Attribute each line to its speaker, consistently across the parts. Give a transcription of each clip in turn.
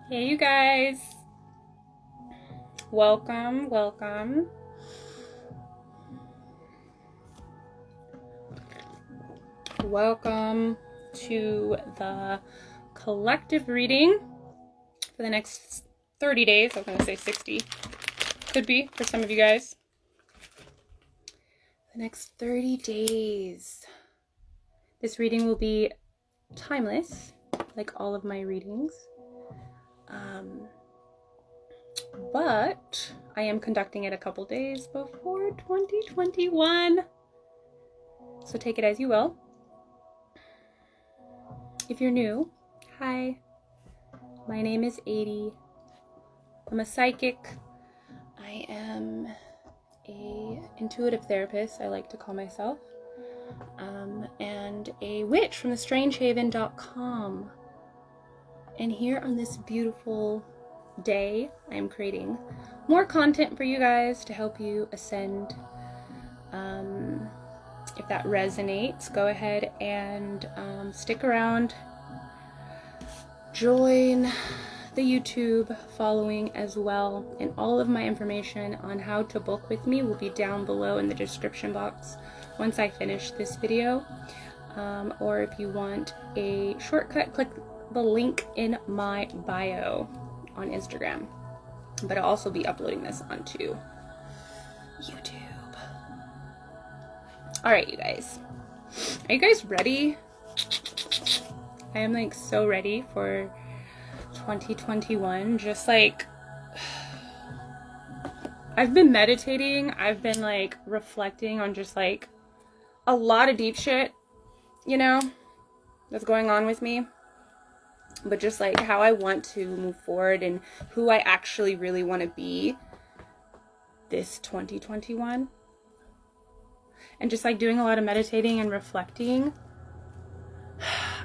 Speaker 1: Hey you guys, welcome to the collective reading for the next 30 days. I was going to say 60, could be for some of you guys. The next 30 days. This reading will be timeless, like all of my readings. But I am conducting it a couple days before 2021. So take it as you will. If you're new, hi. My name is Adi. I'm a psychic. I am a intuitive therapist, I like to call myself. And a witch from thestrangehaven.com. And here on this beautiful day, I'm creating more content for you guys to help you ascend. If that resonates, go ahead and stick around. Join the YouTube following as well. And all of my information on how to book with me will be down below in the description box once I finish this video. Or if you want a shortcut, click the link in my bio on Instagram. But I'll also be uploading this onto YouTube. Alright, you guys. Are you guys ready? I am like so ready for 2021. Just like, I've been meditating. I've been like reflecting on just like a lot of deep shit, you know, that's going on with me. But just like how I want to move forward and who I actually really want to be this 2021. And just like doing a lot of meditating and reflecting,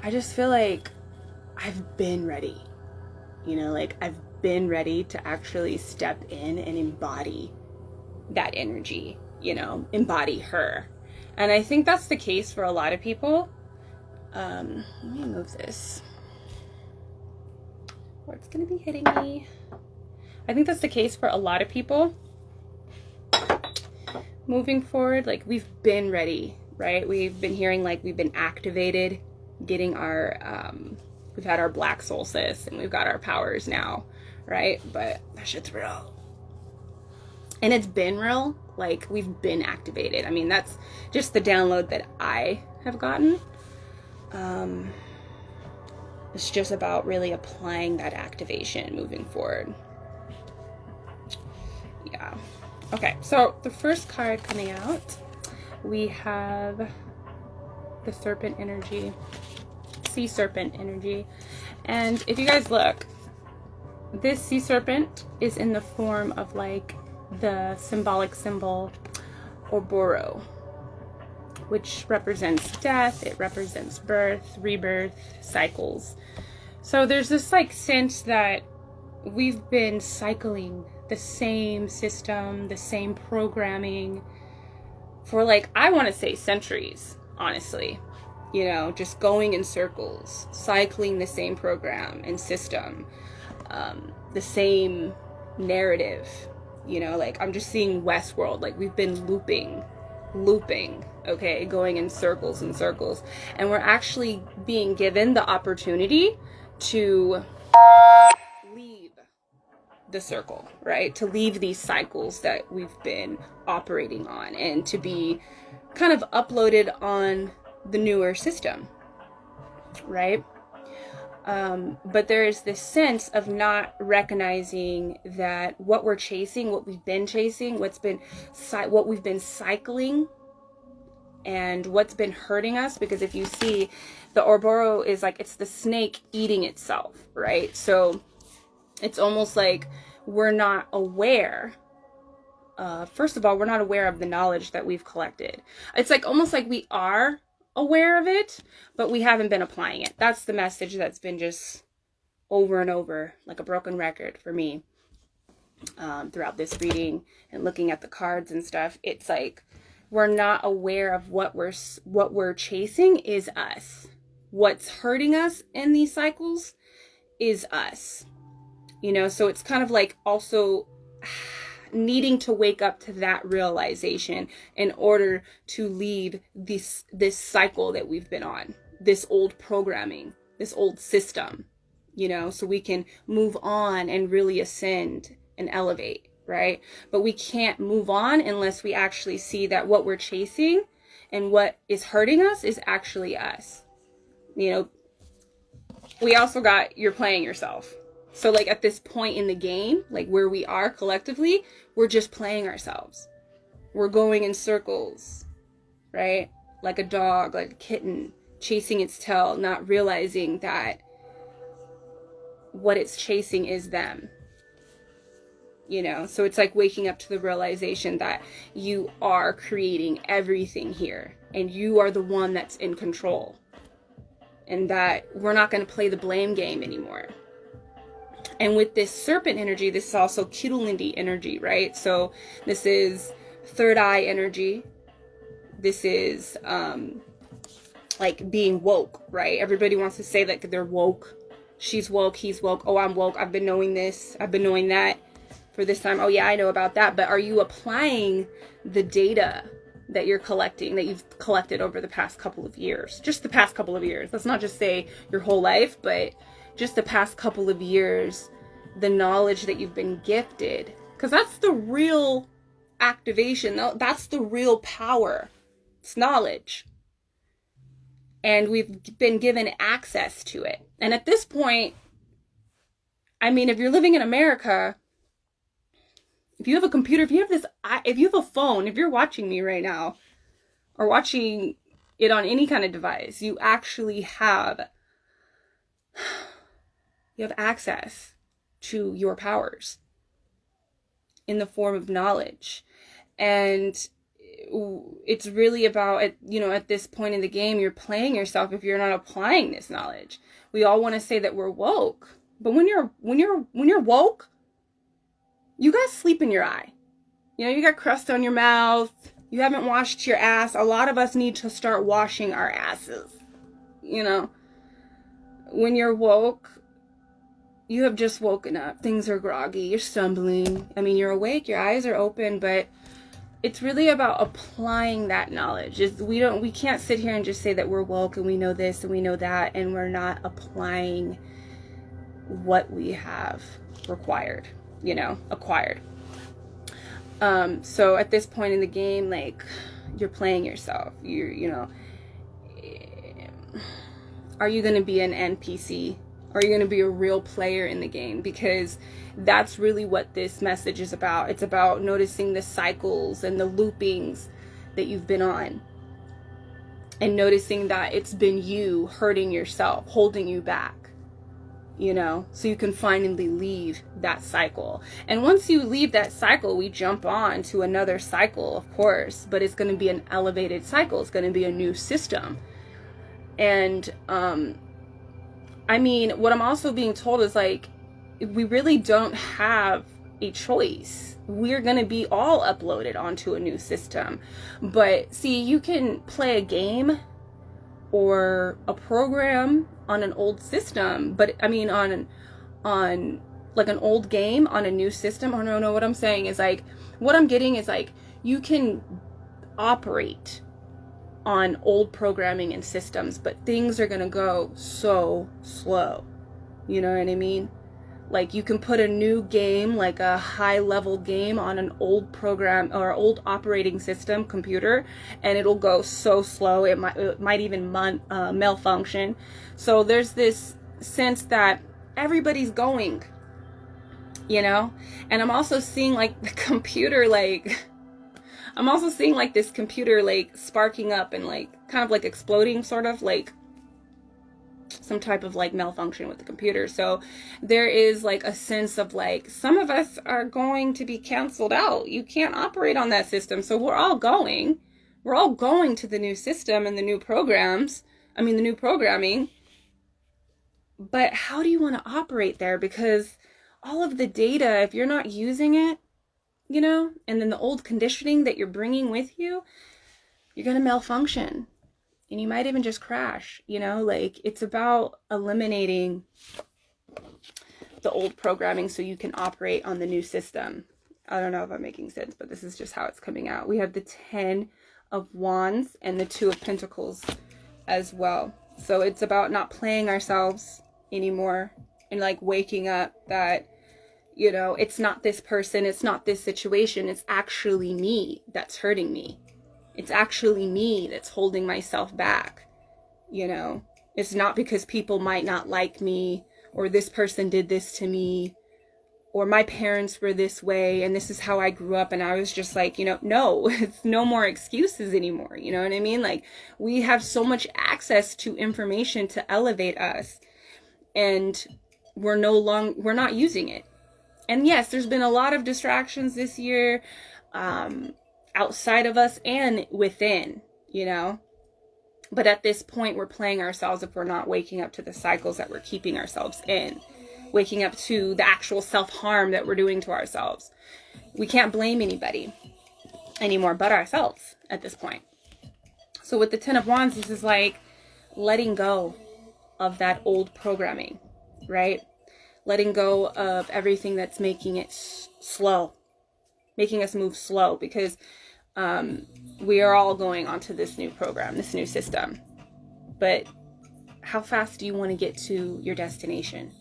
Speaker 1: I just feel like I've been ready. You know, like I've been ready to actually step in and embody that energy, you know, embody her. And I think that's the case for a lot of people. Let me move this. What's gonna be hitting me? I think that's the case for a lot of people. Moving forward, like we've been ready, right? We've been hearing like we've been activated, getting our, we've had our black solstice and we've got our powers now, right? But that shit's real. And it's been real, like we've been activated. I mean, that's just the download that I have gotten. It's just about really applying that activation moving forward. Yeah. Okay, so the first card coming out, we have the serpent energy, sea serpent energy. And if you guys look, this sea serpent is in the form of like the symbolic symbol Ouroboros, which represents death, it represents birth, rebirth, cycles. So there's this like sense that we've been cycling the same system, the same programming for like, I want to say centuries, honestly. You know, just going in circles, cycling the same program and system, the same narrative, you know, like I'm just seeing Westworld, like we've been looping, okay, going in circles and circles, and we're actually being given the opportunity to leave the circle, right? To leave these cycles that we've been operating on and to be kind of uploaded on the newer system, right? But there is this sense of not recognizing that what we're chasing, what we've been chasing, what we've been cycling, and what's been hurting us. Because if you see, the Ouroboros is like, it's the snake eating itself, right? So it's almost like we're not aware. First of all, we're not aware of the knowledge that we've collected. It's like almost like we are aware of it, but we haven't been applying it. That's the message that's been just over and over, like a broken record for me, throughout this reading and looking at the cards and stuff. It's like we're not aware of what we're chasing is us. What's hurting us in these cycles is us. You know, so it's kind of like also needing to wake up to that realization in order to leave this cycle that we've been on, this old programming, this old system, you know, so we can move on and really ascend and elevate, right? But we can't move on unless we actually see that what we're chasing and what is hurting us is actually us. You know, we also got you're playing yourself. So like at this point in the game, like where we are collectively, we're just playing ourselves. We're going in circles, right? Like a dog, like a kitten, chasing its tail, not realizing that what it's chasing is them. You know, so it's like waking up to the realization that you are creating everything here and you are the one that's in control. And that we're not going to play the blame game anymore. And with this serpent energy, this is also Kundalini energy, right? So this is third eye energy. This is like being woke, right? Everybody wants to say that they're woke. She's woke, he's woke. Oh, I'm woke. I've been knowing this. I've been knowing that for this time. Oh yeah, I know about that. But are you applying the data that you're collecting, that you've collected over the past couple of years? Just the past couple of years. Let's not just say your whole life, but just the past couple of years, the knowledge that you've been gifted. Because that's the real activation. That's the real power. It's knowledge. And we've been given access to it. And at this point, I mean, if you're living in America, if you have a computer, if you have a phone, if you're watching me right now, or watching it on any kind of device, you actually have access to your powers in the form of knowledge. And it's really about, you know, at this point in the game, you're playing yourself if you're not applying this knowledge. We all want to say that we're woke, but when you're woke, you got sleep in your eye. You know, you got crust on your mouth. You haven't washed your ass. A lot of us need to start washing our asses. You know, when you're woke, you have just woken up. Things are groggy. You're stumbling. I mean, you're awake. Your eyes are open, but it's really about applying that knowledge. We can't sit here and just say that we're woke and we know this and we know that, and we're not applying what we have acquired. So at this point in the game, like, you're playing yourself. You know, are you going to be an NPC? Are you going to be a real player in the game? Because that's really what this message is about. It's about noticing the cycles and the loopings that you've been on. And noticing that it's been you hurting yourself, holding you back. You know, so you can finally leave that cycle. And once you leave that cycle, we jump on to another cycle, of course, but it's going to be an elevated cycle. It's going to be a new system. And, I mean, what I'm also being told is, like, we really don't have a choice. We're going to be all uploaded onto a new system. But see, you can play a game or a program on an old system, but I mean on like an old game on a new system. Oh no, what I'm saying is, like, what I'm getting is, like, you can operate on old programming and systems, but things are gonna go so slow. You know what I mean? Like, you can put a new game, like a high level game, on an old program or old operating system computer, and it'll go so slow. It might even malfunction. So there's this sense that everybody's going, you know? And I'm also seeing, like, the computer, like, I'm also seeing, like, this computer, like, sparking up and, like, kind of, like, exploding, sort of, like, some type of, like, malfunction with the computer. So there is, like, a sense of, like, some of us are going to be canceled out. You can't operate on that system. So we're all going to the new system and the new programs. I mean, the new programming. But how do you want to operate there? Because all of the data, if you're not using it, you know, and then the old conditioning that you're bringing with you, you're going to malfunction. And you might even just crash, you know? Like, it's about eliminating the old programming so you can operate on the new system. I don't know if I'm making sense, but this is just how it's coming out. We have the 10 of Wands and the 2 of Pentacles as well. So it's about not playing ourselves anymore and like waking up that, you know, it's not this person, it's not this situation, it's actually me that's hurting me. It's actually me that's holding myself back, you know. It's not because people might not like me, or this person did this to me, or my parents were this way and this is how I grew up. And I was just like, you know, no, it's no more excuses anymore. You know what I mean? Like, we have so much access to information to elevate us, and we're not using it. And yes, there's been a lot of distractions this year, outside of us and within, you know. But at this point, we're playing ourselves if we're not waking up to the cycles that we're keeping ourselves in, waking up to the actual self-harm that we're doing to ourselves. We can't blame anybody anymore but ourselves at this point. So with the 10 of Wands, this is like letting go of that old programming, right? Letting go of everything that's making it slow, making us move slow, because we are all going onto this new program, this new system. But how fast do you want to get to your destination?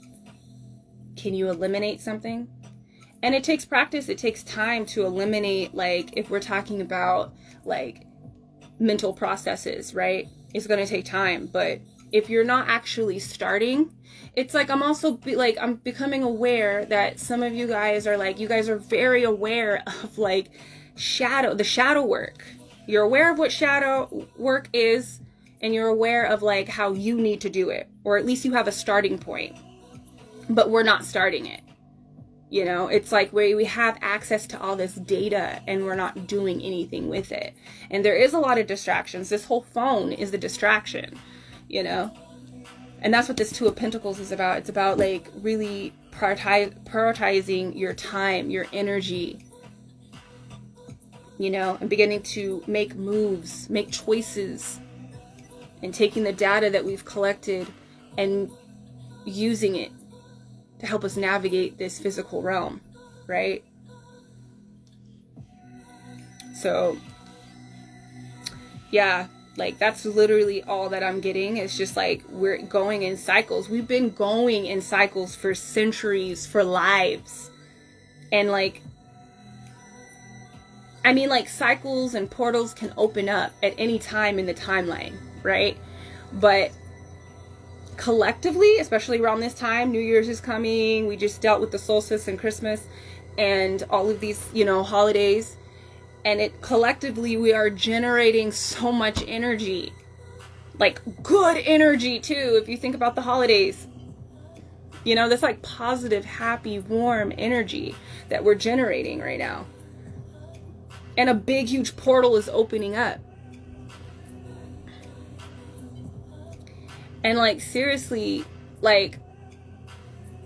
Speaker 1: Can you eliminate something? And it takes practice. It takes time to eliminate, like, if we're talking about like mental processes, right? It's going to take time. But if you're not actually starting, it's like, I'm becoming aware that some of you guys are like, you guys are very aware of like the shadow work. You're aware of what shadow work is, and you're aware of like how you need to do it, or at least you have a starting point, but we're not starting it. You know, it's like where we have access to all this data and we're not doing anything with it. And there is a lot of distractions. This whole phone is a distraction, you know, and that's what this 2 of Pentacles is about. It's about like really prioritizing your time, your energy, you know, and beginning to make moves, make choices, and taking the data that we've collected and using it to help us navigate this physical realm, right? So, yeah, like that's literally all that I'm getting. It's just like we're going in cycles. We've been going in cycles for centuries, for lives. And like, I mean, like, cycles and portals can open up at any time in the timeline, right? But collectively, especially around this time, New Year's is coming. We just dealt with the solstice and Christmas and all of these, you know, holidays. And collectively, we are generating so much energy, like good energy too. If you think about the holidays, you know, that's like positive, happy, warm energy that we're generating right now. And a big, huge portal is opening up. And like, seriously, like,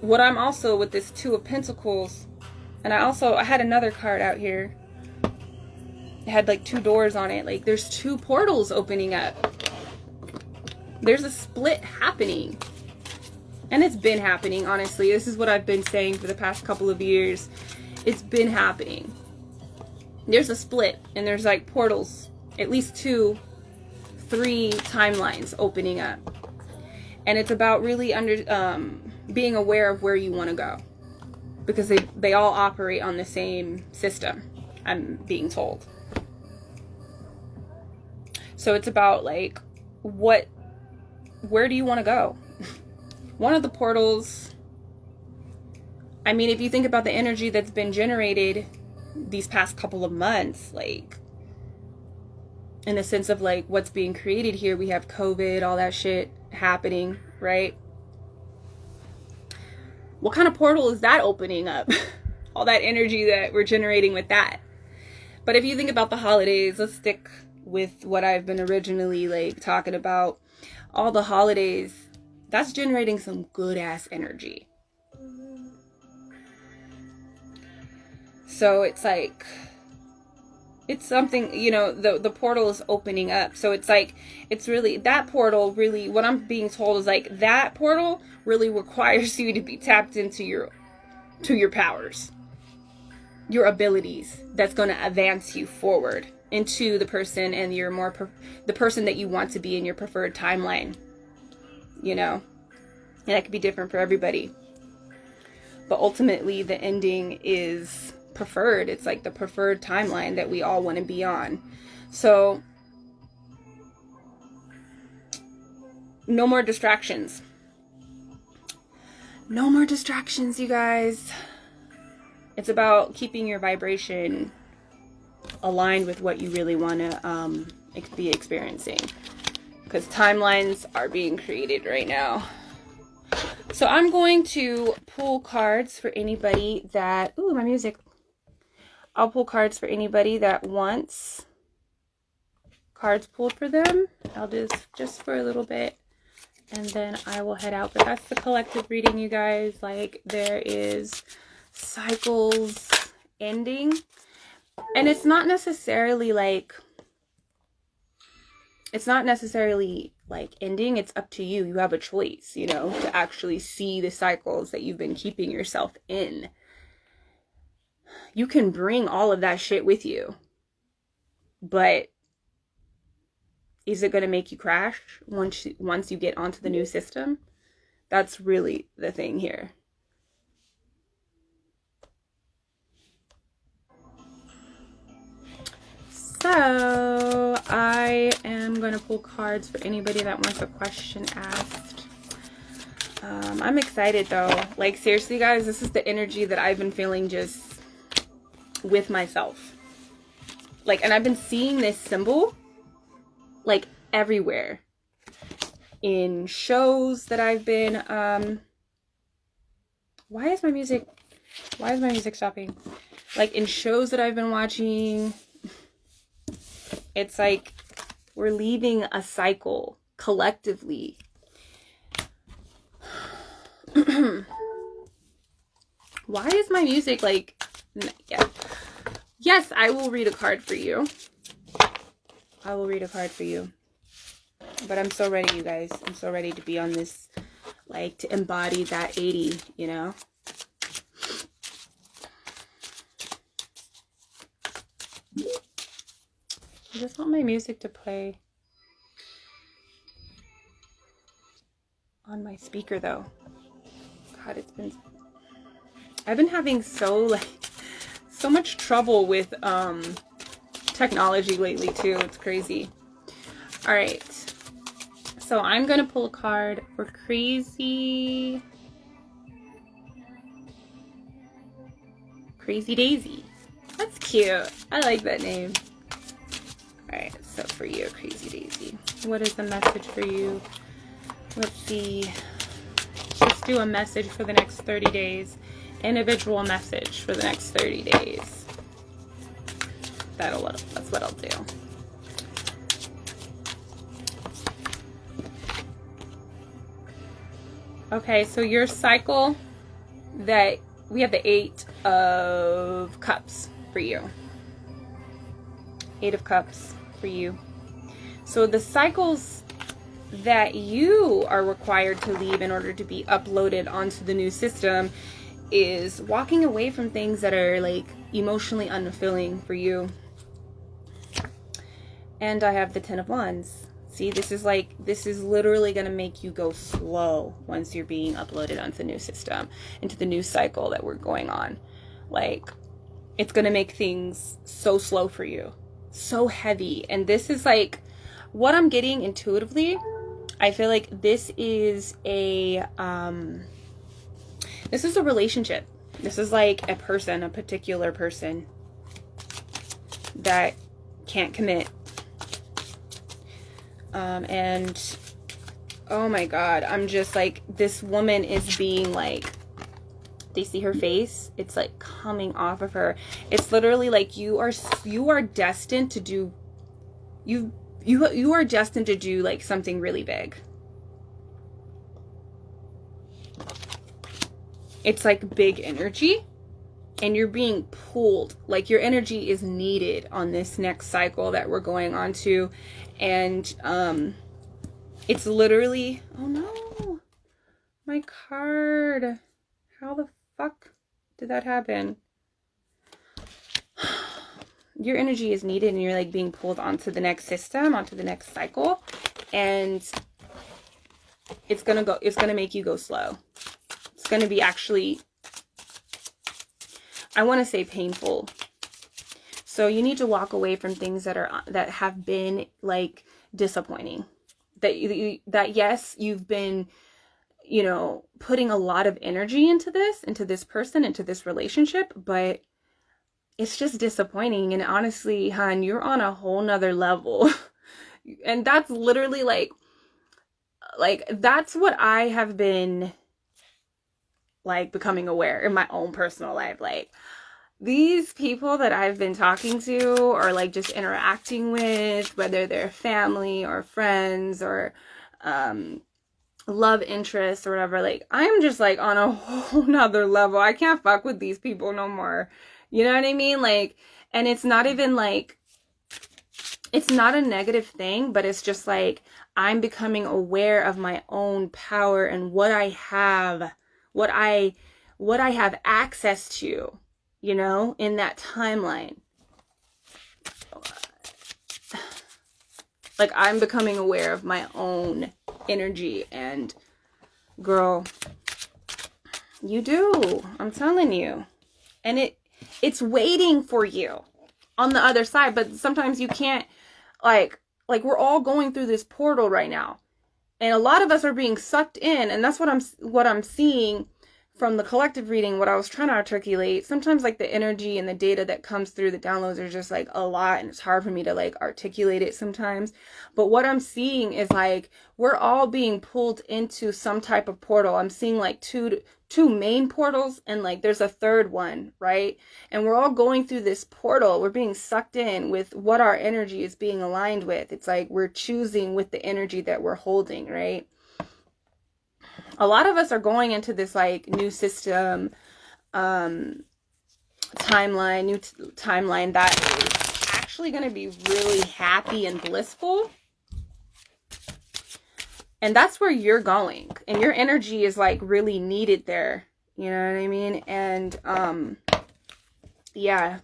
Speaker 1: what I'm also with this 2 of Pentacles, and I had another card out here. It had like 2 doors on it. Like, there's 2 portals opening up. There's a split happening. And it's been happening, honestly. This is what I've been saying for the past couple of years. It's been happening. There's a split, and there's like portals, at least 2, 3 timelines opening up. And it's about really being aware of where you want to go, because they all operate on the same system, I'm being told. So it's about like, where do you want to go? One of the portals, I mean, if you think about the energy that's been generated these past couple of months, like, in the sense of like what's being created here, we have COVID, all that shit happening, right? What kind of portal is that opening up? All that energy that we're generating with that. But if you think about the holidays, let's stick with what I've been originally like talking about. All the holidays, that's generating some good ass energy. So it's like, It's something, you know, the portal is opening up. So it's like, it's really, that portal really, what I'm being told is like, that portal really requires you to be tapped into your powers, your abilities. That's going to advance you forward into the person and your the person that you want to be in your preferred timeline, you know, and that could be different for everybody. But ultimately the ending is preferred. It's like the preferred timeline that we all want to be on. So no more distractions. No more distractions, you guys. It's about keeping your vibration aligned with what you really want to be experiencing, because timelines are being created right now. So I'm going to pull cards for anybody that, ooh, my music. I'll pull cards for anybody that wants cards pulled for them. I'll just for a little bit, and then I will head out. But that's the collective reading, you guys. Like, there is cycles ending, and it's not necessarily like ending. It's up to you. You have a choice, you know, to actually see the cycles that you've been keeping yourself in. You can bring all of that shit with you, but is it going to make you crash once you get onto the new system? That's really the thing here. So I am going to pull cards for anybody that wants a question asked. I'm excited though. Like, seriously, guys, this is the energy that I've been feeling just with myself. Like, and I've been seeing this symbol like everywhere in shows that I've been why is my music stopping? Like, in shows that I've been watching, it's like we're leaving a cycle collectively. Why is my music like, yeah. Yes, I will read a card for you. I will read a card for you. But I'm so ready, you guys. I'm so ready to be on this, like, to embody that 80, you know? I just want my music to play on my speaker, though. God, I've been having so much trouble with technology lately too. It's crazy. All right, so I'm gonna pull a card for Crazy Daisy. That's cute. I like that name. All right, so for you, Crazy Daisy, what is the message for you? Let's see. Let's do a message for the next 30 days. Individual message for the next 30 days. That's what I'll do. Okay, so your cycle, that we have the 8 of Cups for you. 8 of Cups for you. So the cycles that you are required to leave in order to be uploaded onto the new system is walking away from things that are like emotionally unfulfilling for you. And I have the 10 of Wands. See, this is literally going to make you go slow once you're being uploaded onto the new system, into the new cycle that we're going on. Like, it's going to make things so slow for you, so heavy. And this is like what I'm getting intuitively. I feel like this is a relationship. This is like a person, a particular person that can't commit. And oh my God, I'm just like, this woman is being like, they see her face, it's like coming off of her. It's literally like you are destined to do, you are destined to do like something really big. It's like big energy. and you're being pulled. Like your energy is needed on this next cycle that we're going on to. And it's literally, oh no, my card. How the fuck did that happen? Your energy is needed, and you're like being pulled onto the next system, onto the next cycle, and it's gonna make you go slow. It's gonna be actually, I want to say, painful. So you need to walk away from things that have been like disappointing. That yes, you've been, you know, putting a lot of energy into this person, into this relationship, but it's just disappointing. And honestly, hon, you're on a whole nother level. And that's literally like that's what I have been like becoming aware in my own personal life. Like these people that I've been talking to or like just interacting with, whether they're family or friends or love interests or whatever, like I'm just like on a whole nother level. I can't fuck with these people no more. You know what I mean? Like, and it's not even like, it's not a negative thing, but it's just like, I'm becoming aware of my own power and what I have, what I have access to, you know, in that timeline. Like, I'm becoming aware of my own energy, and girl, you do. I'm telling you. And it's waiting for you on the other side, but sometimes you can't, like we're all going through this portal right now, and a lot of us are being sucked in, and that's what I'm seeing from the collective reading, what I was trying to articulate. Sometimes like the energy and the data that comes through the downloads are just like a lot, and it's hard for me to like articulate it sometimes. But what I'm seeing is like we're all being pulled into some type of portal. I'm seeing like two main portals, and like there's a third one, right? And we're all going through this portal. We're being sucked in with what our energy is being aligned with. It's like we're choosing with the energy that we're holding, right? A lot of us are going into this like new system, timeline, new timeline that is actually going to be really happy and blissful. And that's where you're going, and your energy is like really needed there. You know what I mean? And yeah,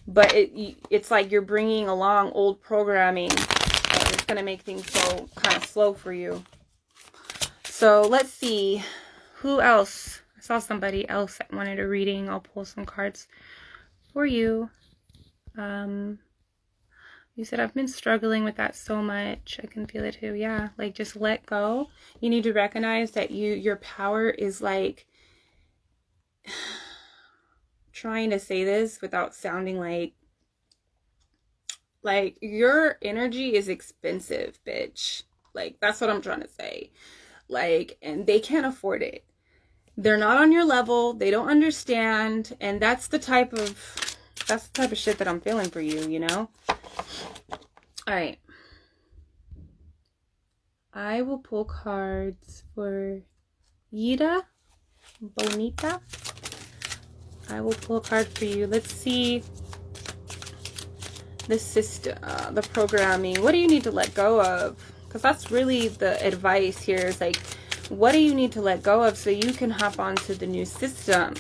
Speaker 1: but it's like you're bringing along old programming, and it's going to make things go kind of slow for you. So let's see, who else? I saw somebody else that wanted a reading. I'll pull some cards for you. You said, I've been struggling with that so much. I can feel it too. Yeah, like just let go. You need to recognize that your power is like, trying to say this without sounding like your energy is expensive, bitch. Like that's what I'm trying to say. Like, and they can't afford it. They're not on your level. They don't understand. And that's the type of shit that I'm feeling for you, you know? All right. I will pull cards for Yida Bonita. I will pull a card for you. Let's see the system, the programming. What do you need to let go of? Because that's really the advice here, is like, what do you need to let go of so you can hop onto the new system,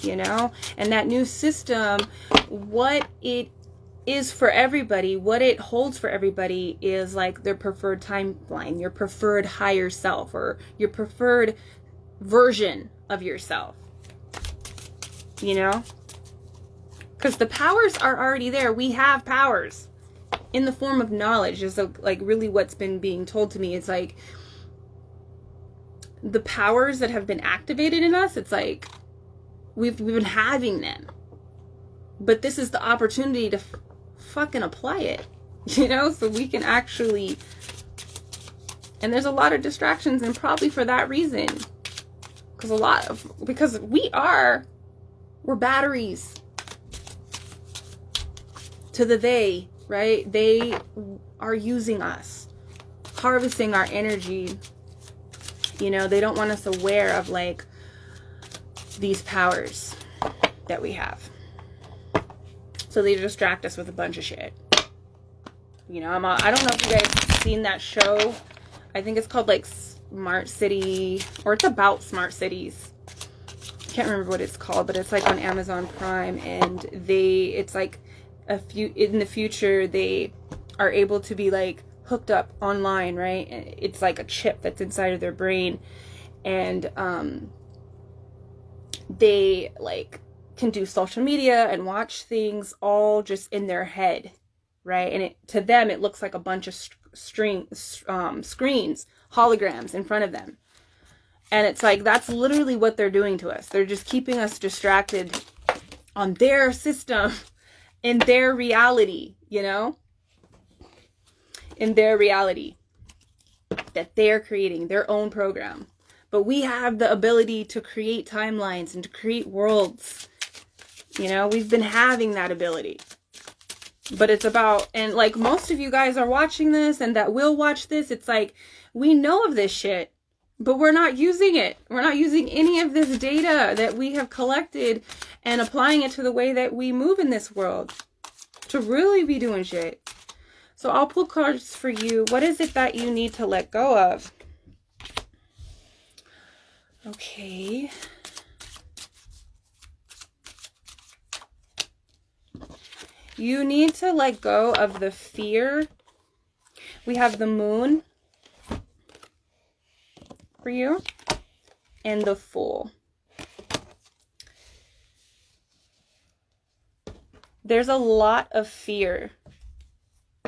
Speaker 1: you know? And that new system, what it is for everybody, what it holds for everybody is like their preferred timeline, your preferred higher self, or your preferred version of yourself, you know? Because the powers are already there. We have powers in the form of knowledge, is like really what's been being told to me. It's like the powers that have been activated in us, it's like we've been having them, but this is the opportunity to fucking apply it, you know, so we can actually. And there's a lot of distractions, and probably for that reason, because we're batteries to the they, right? They are using us, harvesting our energy. You know, they don't want us aware of like these powers. that we have. So they distract us with a bunch of shit. You know, I don't know if you guys have seen that show. I think it's called like Smart City, or it's about smart cities. Can't remember what it's called, but it's like on Amazon Prime, and it's like in the future they are able to be like hooked up online, right? It's like a chip that's inside of their brain, and they like can do social media and watch things all just in their head, right? And to them it looks like a bunch of screens, holograms in front of them. And it's like, that's literally what they're doing to us. They're just keeping us distracted on their system, in their reality, you know? In their reality that they're creating, their own program. But we have the ability to create timelines and to create worlds. You know, we've been having that ability. But it's about, and like most of you guys are watching this and that will watch this, it's like, we know of this shit, but we're not using it. We're not using any of this data that we have collected and applying it to the way that we move in this world to really be doing shit. So I'll pull cards for you. What is it that you need to let go of? Okay. You need to let go of the fear. We have the Moon for you and the Fool. There's a lot of fear.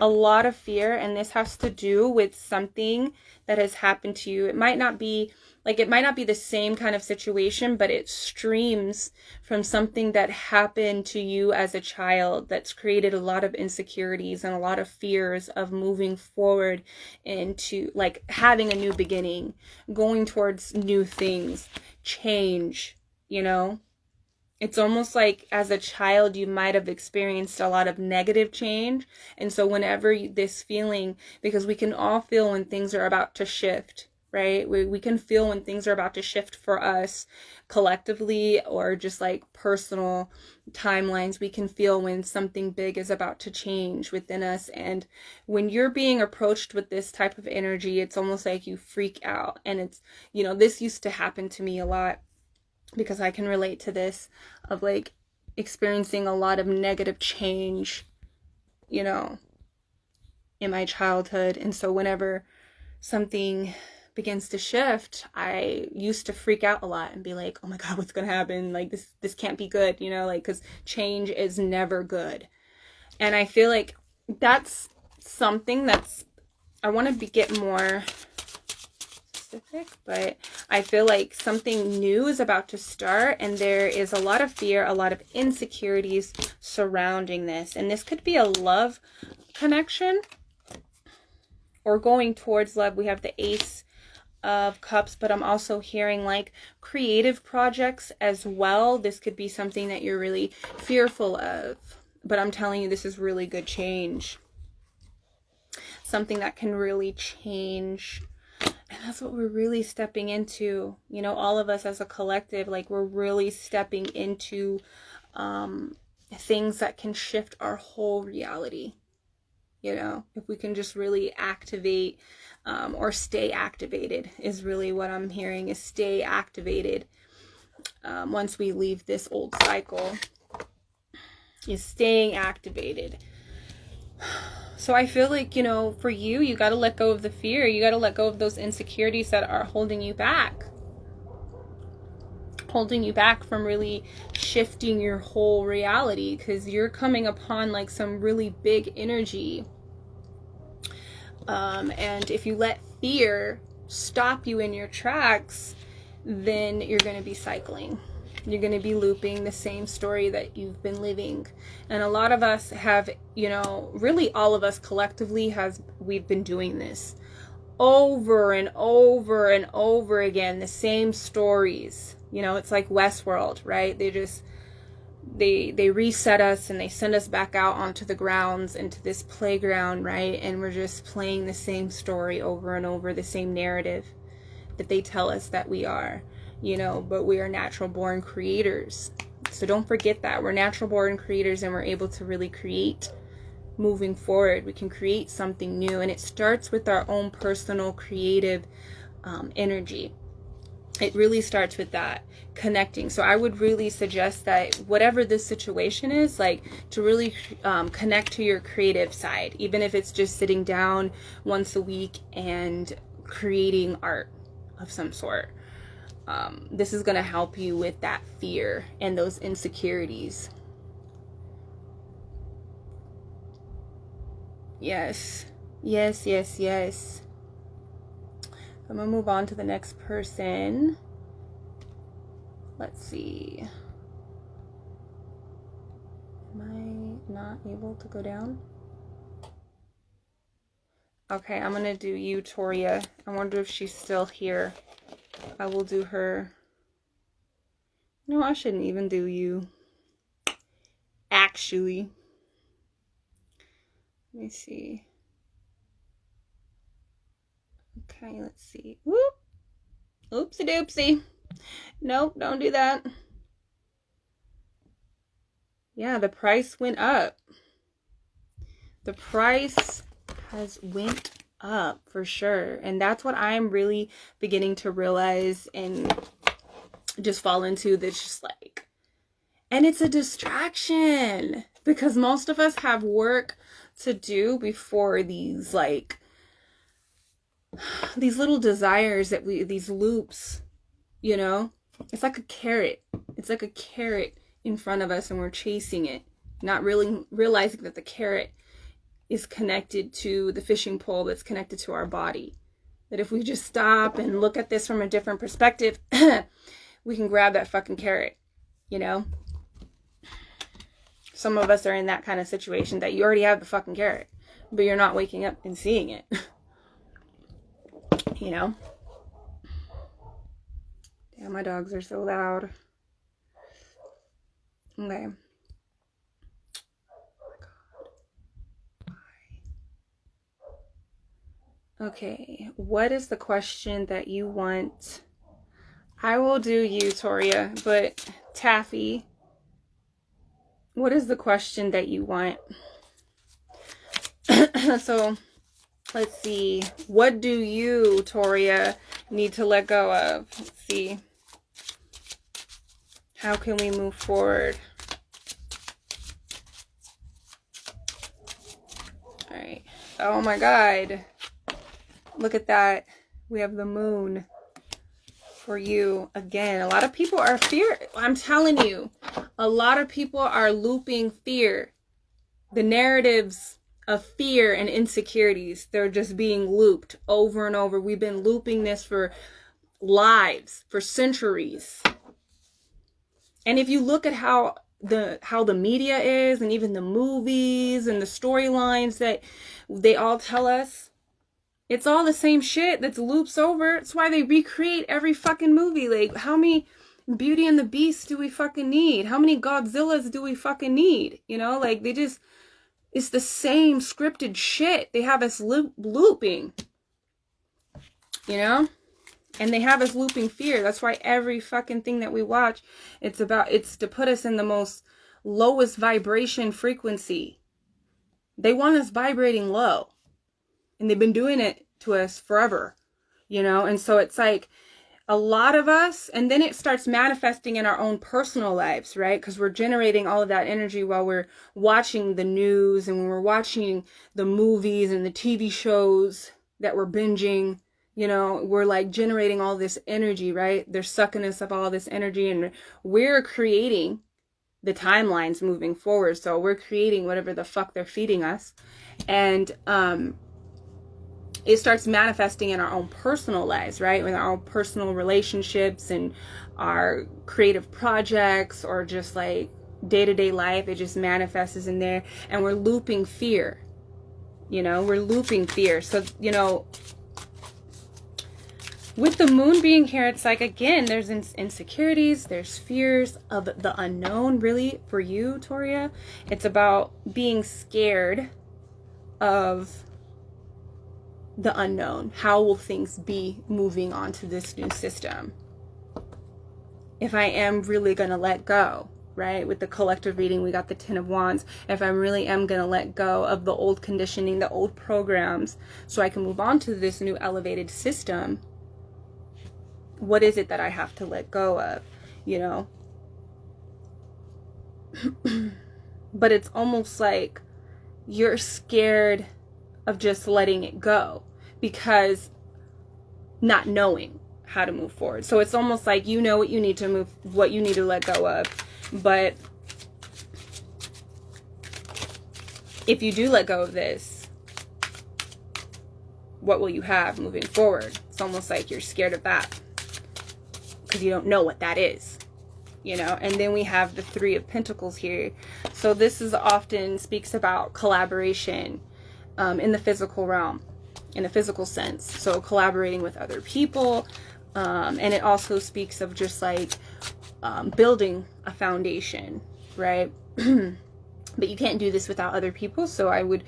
Speaker 1: A lot of fear, and this has to do with something that has happened to you. It might not be the same kind of situation, but it streams from something that happened to you as a child that's created a lot of insecurities and a lot of fears of moving forward into like having a new beginning, going towards new things, change, you know? It's almost like as a child, you might have experienced a lot of negative change. And so whenever this feeling, because we can all feel when things are about to shift, right? We can feel when things are about to shift for us collectively or just like personal timelines. We can feel when something big is about to change within us. And when you're being approached with this type of energy, it's almost like you freak out. And it's, you know, this used to happen to me a lot, because I can relate to this, of like experiencing a lot of negative change, you know, in my childhood. And so whenever something begins to shift, I used to freak out a lot and be like, oh my God, what's going to happen? Like this can't be good, you know, like, because change is never good. And I feel like that's something that's, I want to get more specific, but I feel like something new is about to start, and there is a lot of fear, a lot of insecurities surrounding this. And this could be a love connection or going towards love. We have the Ace of Cups, but I'm also hearing like creative projects as well. This could be something that you're really fearful of, but I'm telling you, this is really good change. Something that can really change. And that's what we're really stepping into, you know, all of us as a collective, like we're really stepping into things that can shift our whole reality. You know, if we can just really activate or stay activated is really what I'm hearing, is stay activated once we leave this old cycle, is staying activated. So I feel like, you know, for you, you got to let go of the fear. You got to let go of those insecurities that are holding you back. Holding you back from really shifting your whole reality, because you're coming upon like some really big energy. And if you let fear stop you in your tracks, then you're going to be cycling. You're going to be looping the same story that you've been living. And a lot of us have, you know, really all of us collectively we've been doing this over and over and over again, the same stories. You know, it's like Westworld, right? They reset us and they send us back out onto the grounds, into this playground, right? And we're just playing the same story over and over, the same narrative that they tell us that we are. You know, but we are natural born creators. So don't forget that. We're natural born creators, and we're able to really create moving forward. We can create something new, and it starts with our own personal creative energy. It really starts with that connecting. So I would really suggest that whatever this situation is, like, to really connect to your creative side, even if it's just sitting down once a week and creating art of some sort. This is going to help you with that fear and those insecurities. Yes, yes, yes, yes. I'm gonna move on to the next person. Let's see. Am I not able to go down? Okay, I'm gonna do you, Toria. I wonder if she's still here. I will do her. No, I shouldn't even do you. Actually. Let me see. Okay, let's see. Whoop. Oopsie doopsie. Nope, don't do that. Yeah, the price went up. The price has went up for sure. And that's what I'm really beginning to realize and just fall into. That's just like, and it's a distraction because most of us have work to do before these, like, these little desires that these loops, you know, it's like a carrot. It's like a carrot in front of us, and we're chasing it, not really realizing that the carrot is connected to the fishing pole that's connected to our body. That if we just stop and look at this from a different perspective, we can grab that fucking carrot, you know? Some of us are in that kind of situation that you already have the fucking carrot, but you're not waking up and seeing it. You know? Damn, my dogs are so loud. Okay. Okay, what is the question that you want? I will do you, Toria, but Taffy, what is the question that you want? So, let's see. What do you, Toria, need to let go of? Let's see. How can we move forward? All right. Oh my God. Look at that. We have the moon for you again. A lot of people are I'm telling you, a lot of people are looping fear. The narratives of fear and insecurities, they're just being looped over and over. We've been looping this for lives, for centuries. And if you look at how the media is, and even the movies and the storylines that they all tell us, it's all the same shit that's loops over. It's why they recreate every fucking movie. Like, how many Beauty and the Beast do we fucking need? How many Godzillas do we fucking need? You know, like, it's the same scripted shit. They have us looping, you know? And they have us looping fear. That's why every fucking thing that we watch, it's to put us in the most lowest vibration frequency. They want us vibrating low. And they've been doing it to us forever, you know? And so it's like a lot of us, and then it starts manifesting in our own personal lives, right? Because we're generating all of that energy while we're watching the news, and when we're watching the movies and the TV shows that we're binging, you know, we're like generating all this energy, right? They're sucking us up all this energy, and we're creating the timelines moving forward. So we're creating whatever the fuck they're feeding us. And, it starts manifesting in our own personal lives, right? In our own personal relationships and our creative projects, or just like day-to-day life. It just manifests in there, and we're looping fear, you know, we're looping fear. So, you know, with the moon being here, it's like, again, there's insecurities, there's fears of the unknown, really, for you, Toria. It's about being scared of the unknown. How will things be moving on to this new system? If I am really going to let go, right? With the collective reading, we got the Ten of Wands. If I really am going to let go of the old conditioning, the old programs, so I can move on to this new elevated system, what is it that I have to let go of, you know? But it's almost like you're scared of just letting it go because not knowing how to move forward. So it's almost like you know what you need to let go of. But if you do let go of this, what will you have moving forward? It's almost like you're scared of that because you don't know what that is, you know. And then we have the Three of Pentacles here. So this is often speaks about collaboration in the physical realm, in a physical sense. So collaborating with other people. And it also speaks of just like building a foundation, right? But you can't do this without other people. So I would,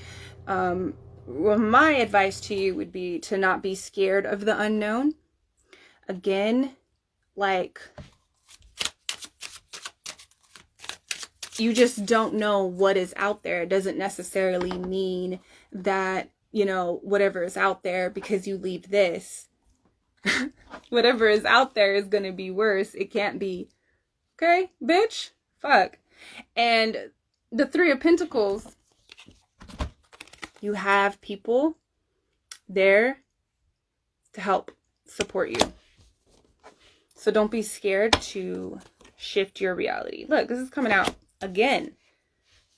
Speaker 1: well, my advice to you would be to not be scared of the unknown. Again, like, you just don't know what is out there. It doesn't necessarily mean that, you know, whatever is out there, because you leave this, whatever is out there is going to be worse. It can't be. Okay, bitch? Fuck. And the Three of Pentacles, you have people there to help support you. So don't be scared to shift your reality. Look, this is coming out again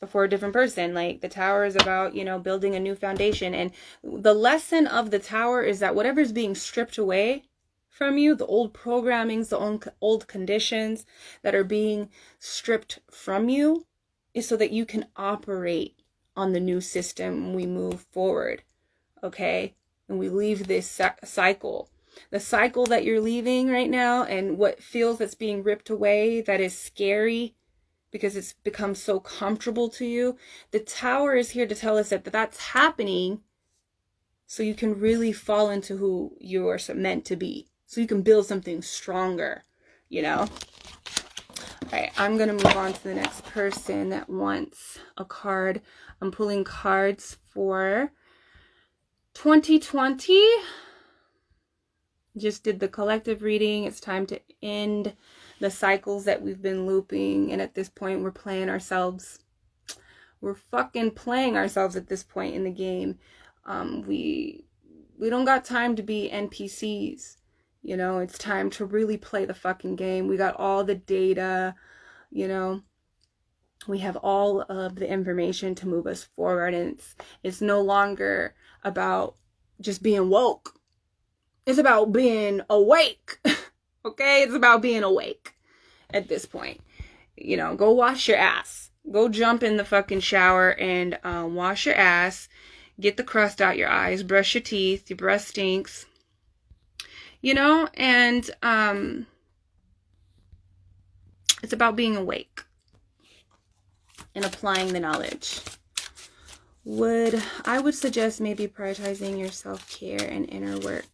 Speaker 1: before a different person. Like, the Tower is about, you know, building a new foundation. And the lesson of the Tower is that whatever is being stripped away from you, the old programmings, the old conditions that are being stripped from you, is so that you can operate on the new system when we move forward. Okay? And we leave this cycle. The cycle that you're leaving right now, and what feels that's being ripped away, that is scary because it's become so comfortable to you. The Tower is here to tell us that that's happening so you can really fall into who you are meant to be. So you can build something stronger, you know? All right, I'm going to move on to the next person that wants a card. I'm pulling cards for 2020. Just did the collective reading. It's time to end the cycles that we've been looping. And at this point, we're playing ourselves. We're fucking playing ourselves at this point in the game. We don't got time to be NPCs. You know, it's time to really play the fucking game. We got all the data, you know. We have all of the information to move us forward. And it's no longer about just being woke. It's about being awake. Okay? It's about being awake at this point. You know, go wash your ass. Go jump in the fucking shower and wash your ass. Get the crust out your eyes. Brush your teeth. Your breath stinks. You know, and it's about being awake and applying the knowledge. I would suggest maybe prioritizing your self-care and inner work.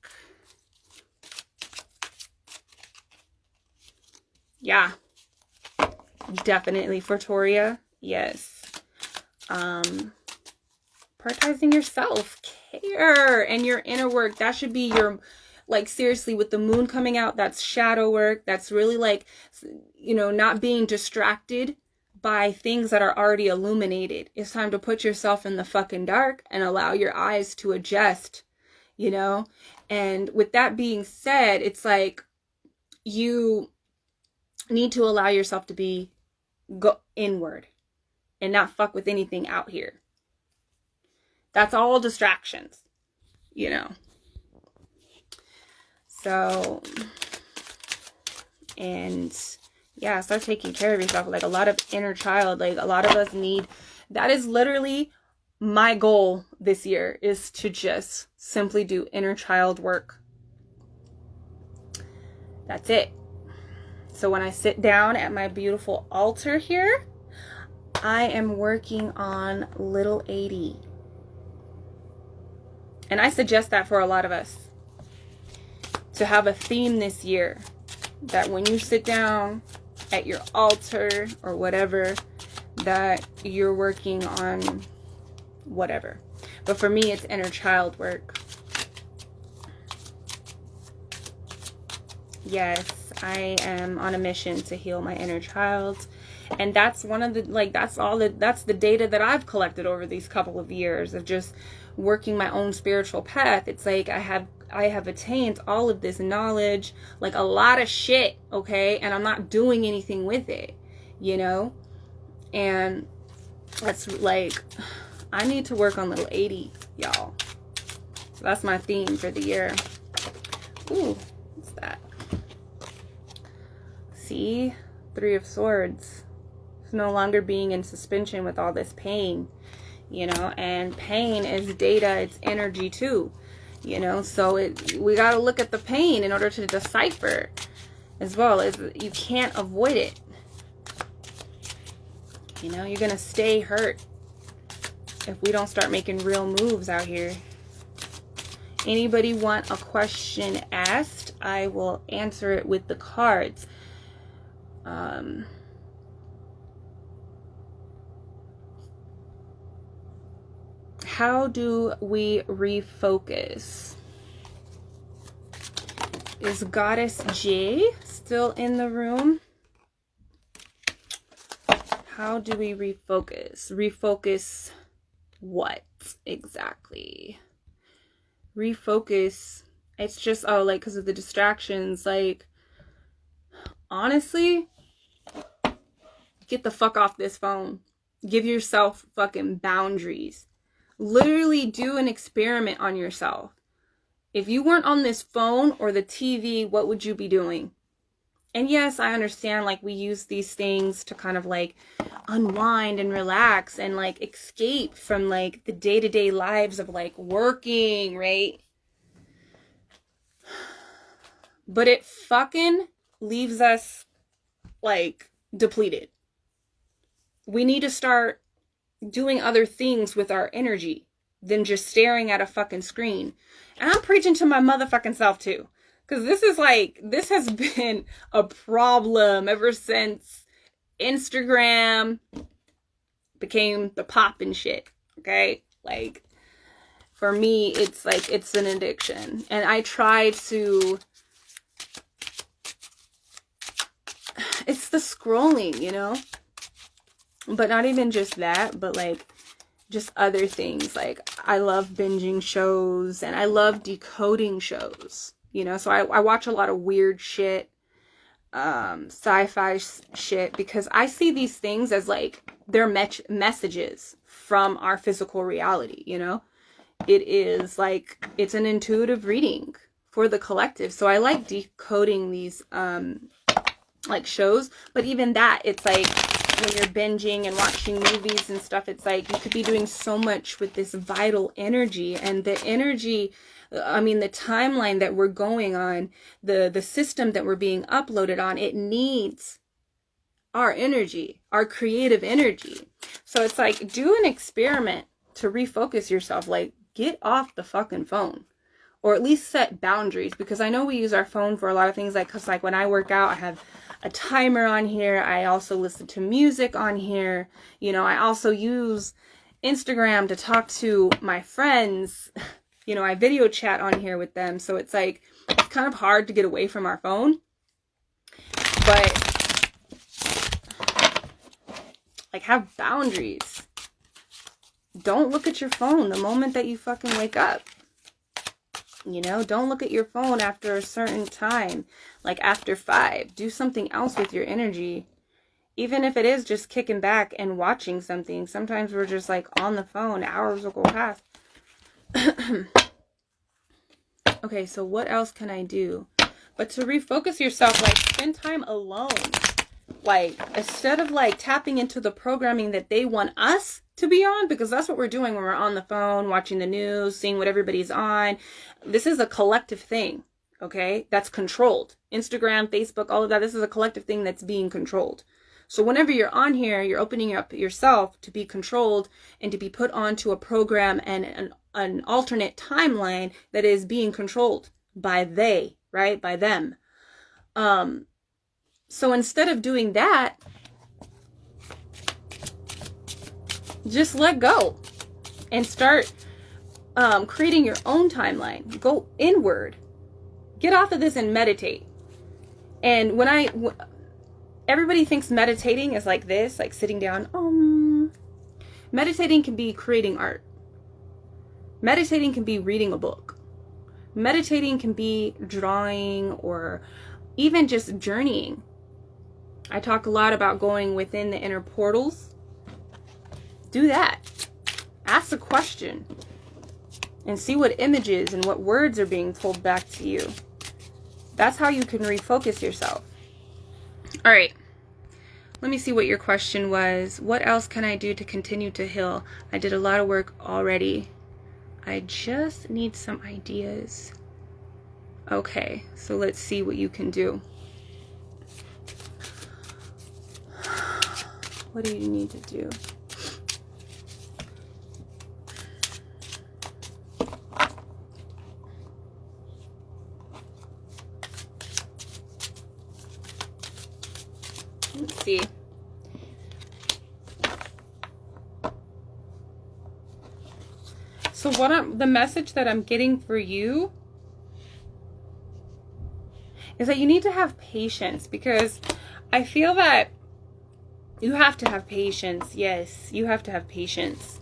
Speaker 1: Yeah, definitely for Toria. Yes. Prioritizing your self-care and your inner work. That should be your, like, seriously, with the moon coming out, that's shadow work. That's really like, you know, not being distracted by things that are already illuminated. It's time to put yourself in the fucking dark and allow your eyes to adjust, you know? And with that being said, it's like you need to allow yourself to go inward and not fuck with anything out here. That's all distractions, you know? So, and yeah, start taking care of yourself. Like, a lot of inner child, like, a lot of us need, that is literally my goal this year, is to just simply do inner child work. That's it. So when I sit down at my beautiful altar here, I am working on little 80. And I suggest that for a lot of us, to have a theme this year, that when you sit down at your altar or whatever that you're working on, whatever. But for me, it's inner child work. Yes, I am on a mission to heal my inner child. And that's one of the, like, that's the data that I've collected over these couple of years of just working my own spiritual path. It's like I have attained all of this knowledge, like a lot of shit, okay? And I'm not doing anything with it, you know? And that's like, I need to work on little 80, y'all. So that's my theme for the year. Ooh, what's that? See? 3 of Swords. It's no longer being in suspension with all this pain, you know? And pain is data, it's energy too, you know? So we got to look at the pain in order to decipher as well. As you can't avoid it. You know, you're going to stay hurt if we don't start making real moves out here. Anybody want a question asked? I will answer it with the cards. How do we refocus? Is Goddess J still in the room? How do we refocus? Refocus what exactly? Refocus. It's just, oh, like, because of the distractions. Like, honestly, get the fuck off this phone. Give yourself fucking boundaries. Literally do an experiment on yourself. If you weren't on this phone or the TV, what would you be doing? And yes, I understand, like, we use these things to kind of, like, unwind and relax and, like, escape from, like, the day-to-day lives of, like, working, right? But it fucking leaves us, like, depleted. We need to start doing other things with our energy than just staring at a fucking screen. And I'm preaching to my motherfucking self, too. Because this is like, this has been a problem ever since Instagram became the pop and shit, okay? Like, for me, it's like, it's an addiction. And I try to, it's the scrolling, you know? But not even just that, but like, just other things. Like, I love binging shows, and I love decoding shows. You know, so I watch a lot of weird shit, sci-fi shit, because I see these things as like they're messages from our physical reality, you know? It is like, it's an intuitive reading for the collective. So I like decoding these like shows, but even that, it's like when you're binging and watching movies and stuff, it's like you could be doing so much with this vital energy, and the energy, I mean, the timeline that we're going on, the system that we're being uploaded on, it needs our energy, our creative energy. So it's like, do an experiment to refocus yourself. Like, get off the fucking phone, or at least set boundaries, because I know we use our phone for a lot of things. Like, cause like when I work out, I have a timer on here. I also listen to music on here. You know, I also use Instagram to talk to my friends. You know, I video chat on here with them. So it's like, it's kind of hard to get away from our phone. But, like, have boundaries. Don't look at your phone the moment that you fucking wake up. You know, don't look at your phone after a certain time. Like, after 5. Do something else with your energy. Even if it is just kicking back and watching something. Sometimes we're just, like, on the phone. Hours will go past. Okay, so what else can I do? But to refocus yourself, like, spend time alone. Like, instead of, like, tapping into the programming that they want us to be on, because that's what we're doing when we're on the phone, watching the news, seeing what everybody's on. This is a collective thing, okay? That's controlled. Instagram, Facebook, all of that, this is a collective thing that's being controlled. So whenever you're on here, you're opening up yourself to be controlled and to be put onto a program and an alternate timeline that is being controlled by they, right? By them. So instead of doing that, just let go and start creating your own timeline. Go inward. Get off of this and meditate. And everybody thinks meditating is like this, like sitting down. Meditating can be creating art. Meditating can be reading a book. Meditating can be drawing or even just journeying. I talk a lot about going within the inner portals. Do that. Ask a question and see what images and what words are being told back to you. That's how you can refocus yourself. All right. Let me see what your question was. What else can I do to continue to heal? I did a lot of work already. I just need some ideas. Okay, so let's see what you can do. What do you need to do? Let's see. So the message that I'm getting for you is that you need to have patience, because I feel that you have to have patience. Yes, you have to have patience.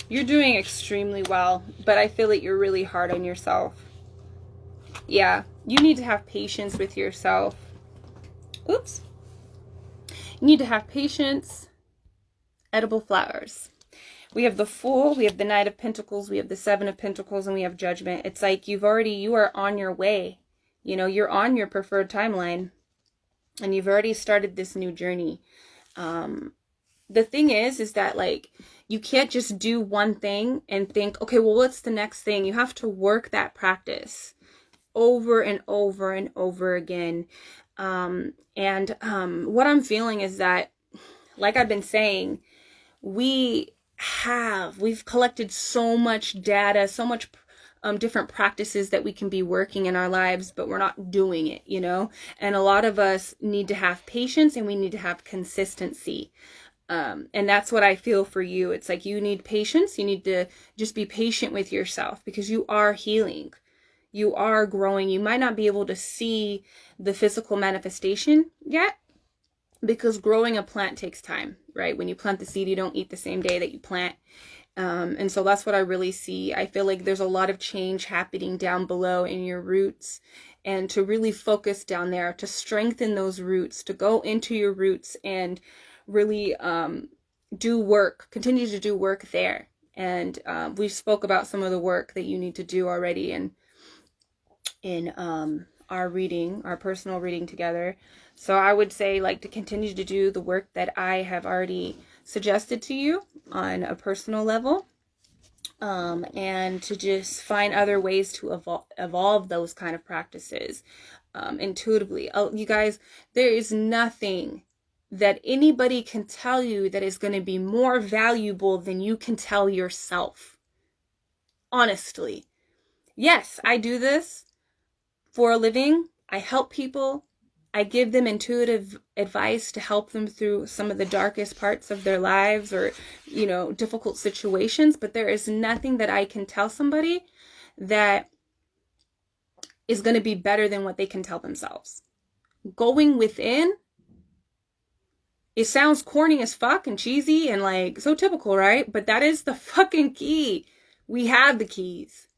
Speaker 1: You're doing extremely well, but I feel that you're really hard on yourself. Yeah, you need to have patience with yourself. Oops. You need to have patience. Edible flowers. We have the Fool, we have the Knight of Pentacles, we have the Seven of Pentacles, and we have Judgment. It's like you are on your way. You know, you're on your preferred timeline, and you've already started this new journey. The thing is that, like, you can't just do one thing and think, okay, well, what's the next thing? You have to work that practice over and over and over again. What I'm feeling is that, like I've been saying, we've collected so much data, so much different practices that we can be working in our lives, but we're not doing it, you know? And a lot of us need to have patience, and we need to have consistency. And that's what I feel for you. It's like you need patience. You need to just be patient with yourself, because you are healing. You are growing. You might not be able to see the physical manifestation yet, because growing a plant takes time, right? When you plant the seed, you don't eat the same day that you plant. And so that's what I really see. I feel like there's a lot of change happening down below in your roots, and to really focus down there, to strengthen those roots, to go into your roots and really do work, continue to do work there. And we spoke about some of the work that you need to do already in our reading, our personal reading together. So I would say, like, to continue to do the work that I have already suggested to you on a personal level, and to just find other ways to evolve those kind of practices intuitively. You guys, there is nothing that anybody can tell you that is going to be more valuable than you can tell yourself. Honestly. Yes, I do this for a living. I help people. I give them intuitive advice to help them through some of the darkest parts of their lives, or, you know, difficult situations. But there is nothing that I can tell somebody that is going to be better than what they can tell themselves. Going within, it sounds corny as fuck and cheesy and like so typical, right? But that is the fucking key. We have the keys.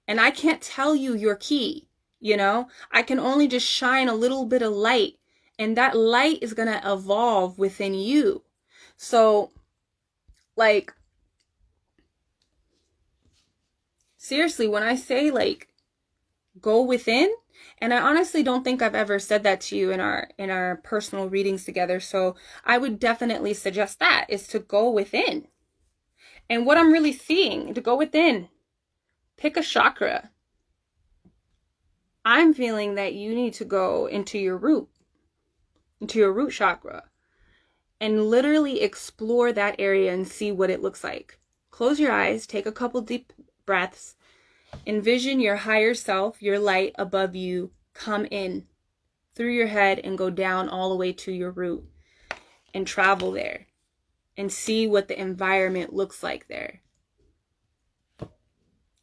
Speaker 1: And I can't tell you your key. You know, I can only just shine a little bit of light, and that light is going to evolve within you. So, like, seriously, when I say, like, go within, and I honestly don't think I've ever said that to you in our personal readings together. So I would definitely suggest that, is to go within. And what I'm really seeing, to go within, pick a chakra. I'm feeling that you need to go into your root chakra, and literally explore that area and see what it looks like. Close your eyes, take a couple deep breaths, envision your higher self, your light above you, come in. through your head and go down all the way to your root and travel there and see what the environment looks like there.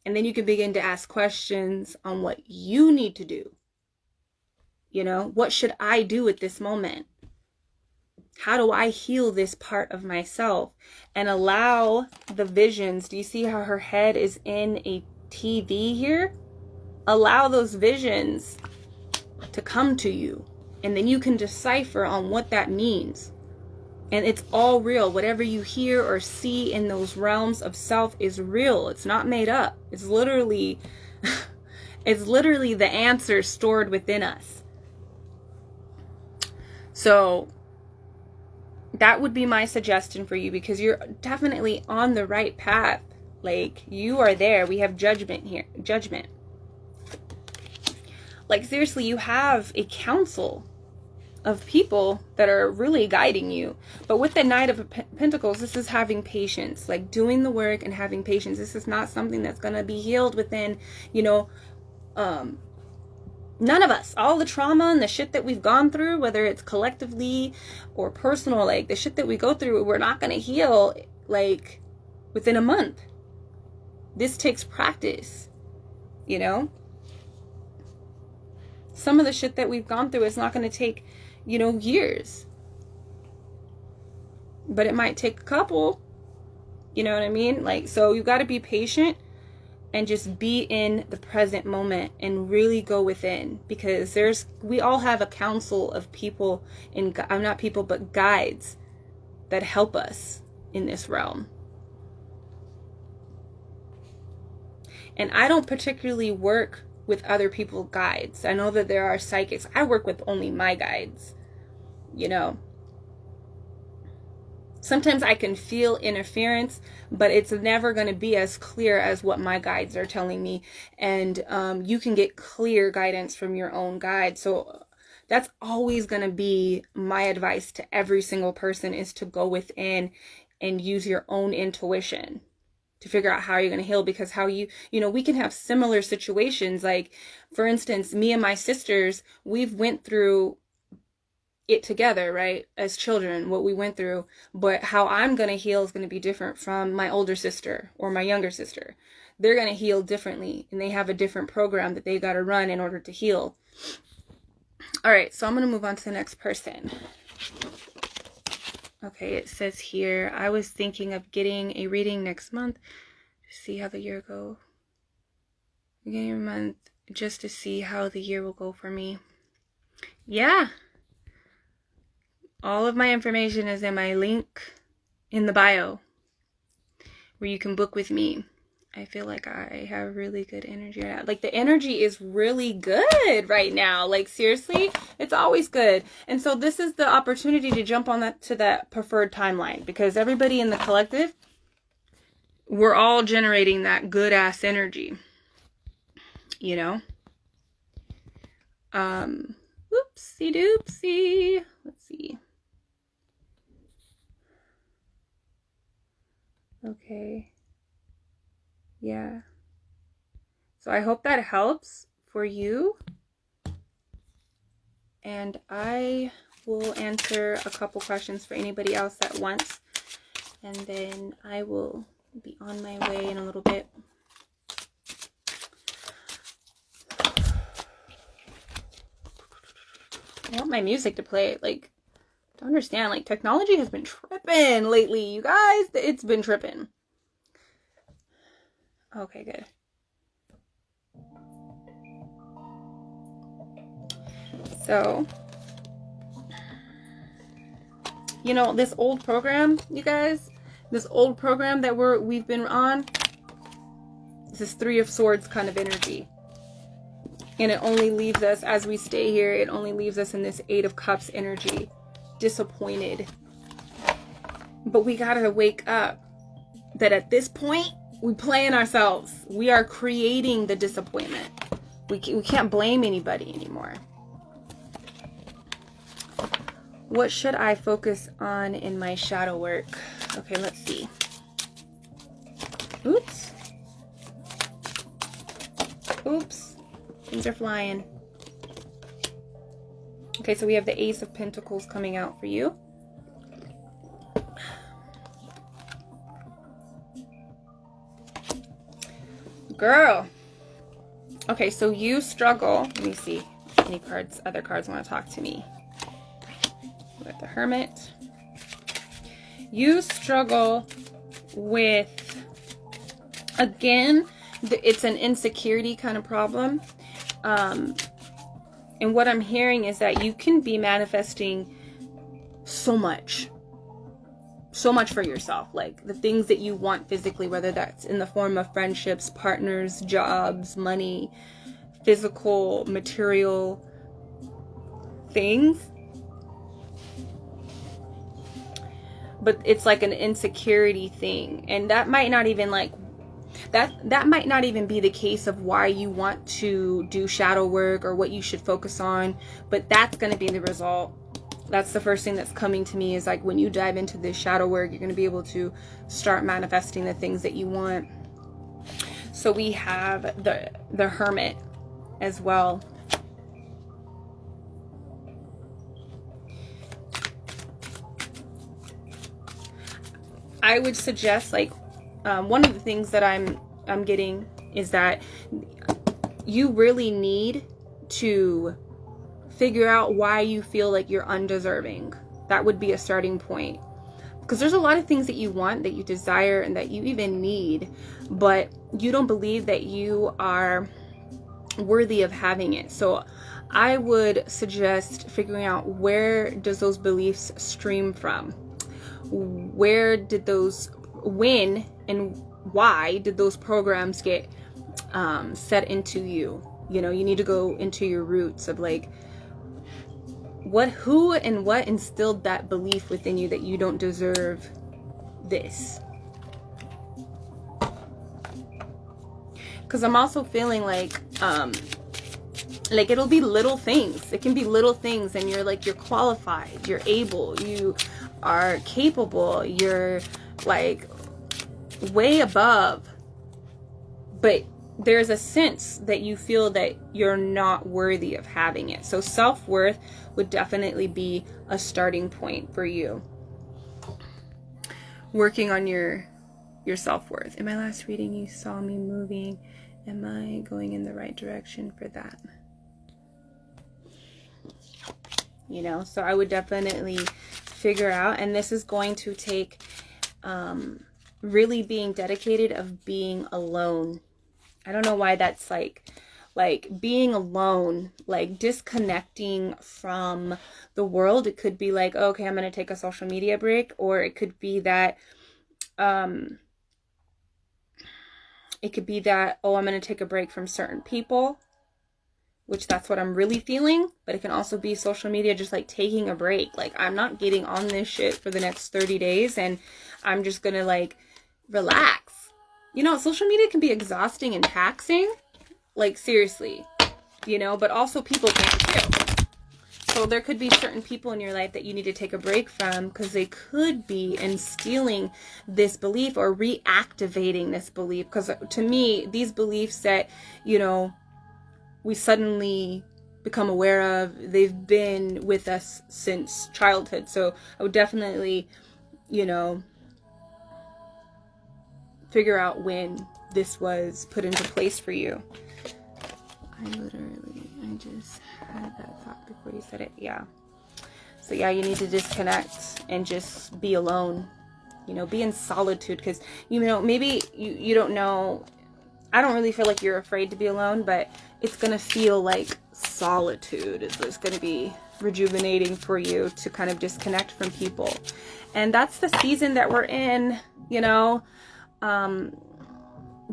Speaker 1: And then you can begin to ask questions on what you need to do. You know, what should I do at this moment? How do I heal this part of myself? And allow the visions. Do you see how her head is in a TV here? Allow those visions to come to you. And then you can decipher on what that means. And it's all real. Whatever you hear or see in those realms of self is real. It's not made up. It's literally the answer stored within us. So that would be my suggestion for you, because you're definitely on the right path. Like, you are there. We have judgment here. Judgment. Like, seriously, you have a council of people that are really guiding you. But with the Knight of Pentacles, this is having patience, like doing the work and having patience. This is not something that's going to be healed within, you know, none of us. All the trauma and the shit that we've gone through, whether it's collectively or personal, like the shit that we go through, we're not going to heal like within a month. This takes practice, you know. Some of the shit that we've gone through is not going to take, you know, years. But it might take a couple. You know what I mean? Like, so you got to be patient and just be in the present moment and really go within, because we all have a council of people, not people, but guides that help us in this realm. And I don't particularly work with other people's guides. I know that there are psychics. I work with only my guides, you know. Sometimes I can feel interference, but it's never going to be as clear as what my guides are telling me. And you can get clear guidance from your own guide. So that's always going to be my advice to every single person, is to go within and use your own intuition to figure out how you're going to heal. Because how you know, we can have similar situations. Like, for instance, me and my sisters, we've went through it together, right? As children, what we went through. But how I'm going to heal is going to be different from my older sister or my younger sister. They're going to heal differently, and they have a different program that they got to run in order to heal. All right, so I'm going to move on to the next person. Okay, it says here, I was thinking of getting a reading next month to see how the year goes. Beginning of the month, just to see how the year will go for me. Yeah. All of my information is in my link in the bio, where you can book with me. I feel like I have really good energy right now. Like, the energy is really good right now. Like, seriously, it's always good. And so this is the opportunity to jump on that preferred timeline, because everybody in the collective, we're all generating that good ass energy, you know. Whoopsie doopsie. Let's see. Okay. Yeah. So I hope that helps for you. And I will answer a couple questions for anybody else that wants. And then I will be on my way in a little bit. I want my music to play. Like, to understand, like, technology has been tripping lately, you guys. It's been tripping. Okay, good. So, you know, this old program, you guys, this old program that we've been on, this 3 of Swords kind of energy. And it only leaves us, as we stay here, it only leaves us in this 8 of Cups energy. Disappointed. But we gotta wake up that at this point, we playing ourselves. We are creating the disappointment. We can't blame anybody anymore. What should I focus on in my shadow work? Okay, let's see. Oops. Oops. Things are flying. Okay, so we have the Ace of Pentacles coming out for you. Girl. Okay, so you struggle. Let me see any cards, other cards want to talk to me. We got the Hermit. You struggle with, again, it's an insecurity kind of problem. And what I'm hearing is that you can be manifesting so much for yourself, like the things that you want physically, whether that's in the form of friendships, partners, jobs, money, physical, material things. But it's like an insecurity thing, and that might not even like that might not even be the case of why you want to do shadow work or what you should focus on, but that's going to be the result. That's the first thing that's coming to me, is like when you dive into this shadow work, you're going to be able to start manifesting the things that you want. So we have the Hermit as well. I would suggest, like, one of the things that I'm getting is that you really need to figure out why you feel like you're undeserving. That would be a starting point, because there's a lot of things that you want, that you desire, and that you even need, but you don't believe that you are worthy of having it. So I would suggest figuring out, where does those beliefs stream from? Where did those, when and why did those programs get set into you? You know, you need to go into your roots of like, who and what instilled that belief within you that you don't deserve this. Because I'm also feeling like it'll be little things. It can be little things, and you're like, you're qualified, you're able, you are capable, you're like way above, but there's a sense that you feel that you're not worthy of having it. So self-worth would definitely be a starting point for you, working on your self-worth. In my last reading, you saw me moving. Am I going in the right direction for that? You know, so I would definitely figure out, and this is going to take really being dedicated of being alone. I don't know why that's like being alone, like disconnecting from the world. It could be like, okay, I'm going to take a social media break, or it could be that oh, I'm going to take a break from certain people, which that's what I'm really feeling. But it can also be social media, just like taking a break. Like, I'm not getting on this shit for the next 30 days, and I'm just going to like relax. You know, social media can be exhausting and taxing, like seriously, you know, but also people can too. So there could be certain people in your life that you need to take a break from, because they could be instilling this belief or reactivating this belief. Because to me, these beliefs that, you know, we suddenly become aware of, they've been with us since childhood. So I would definitely, you know, figure out when this was put into place for you. I just had that thought before you said it. Yeah. So yeah, you need to disconnect and just be alone. You know, be in solitude, because, you know, maybe you don't know. I don't really feel like you're afraid to be alone, but it's going to feel like solitude. It's going to be rejuvenating for you to kind of disconnect from people. And that's the season that we're in, you know.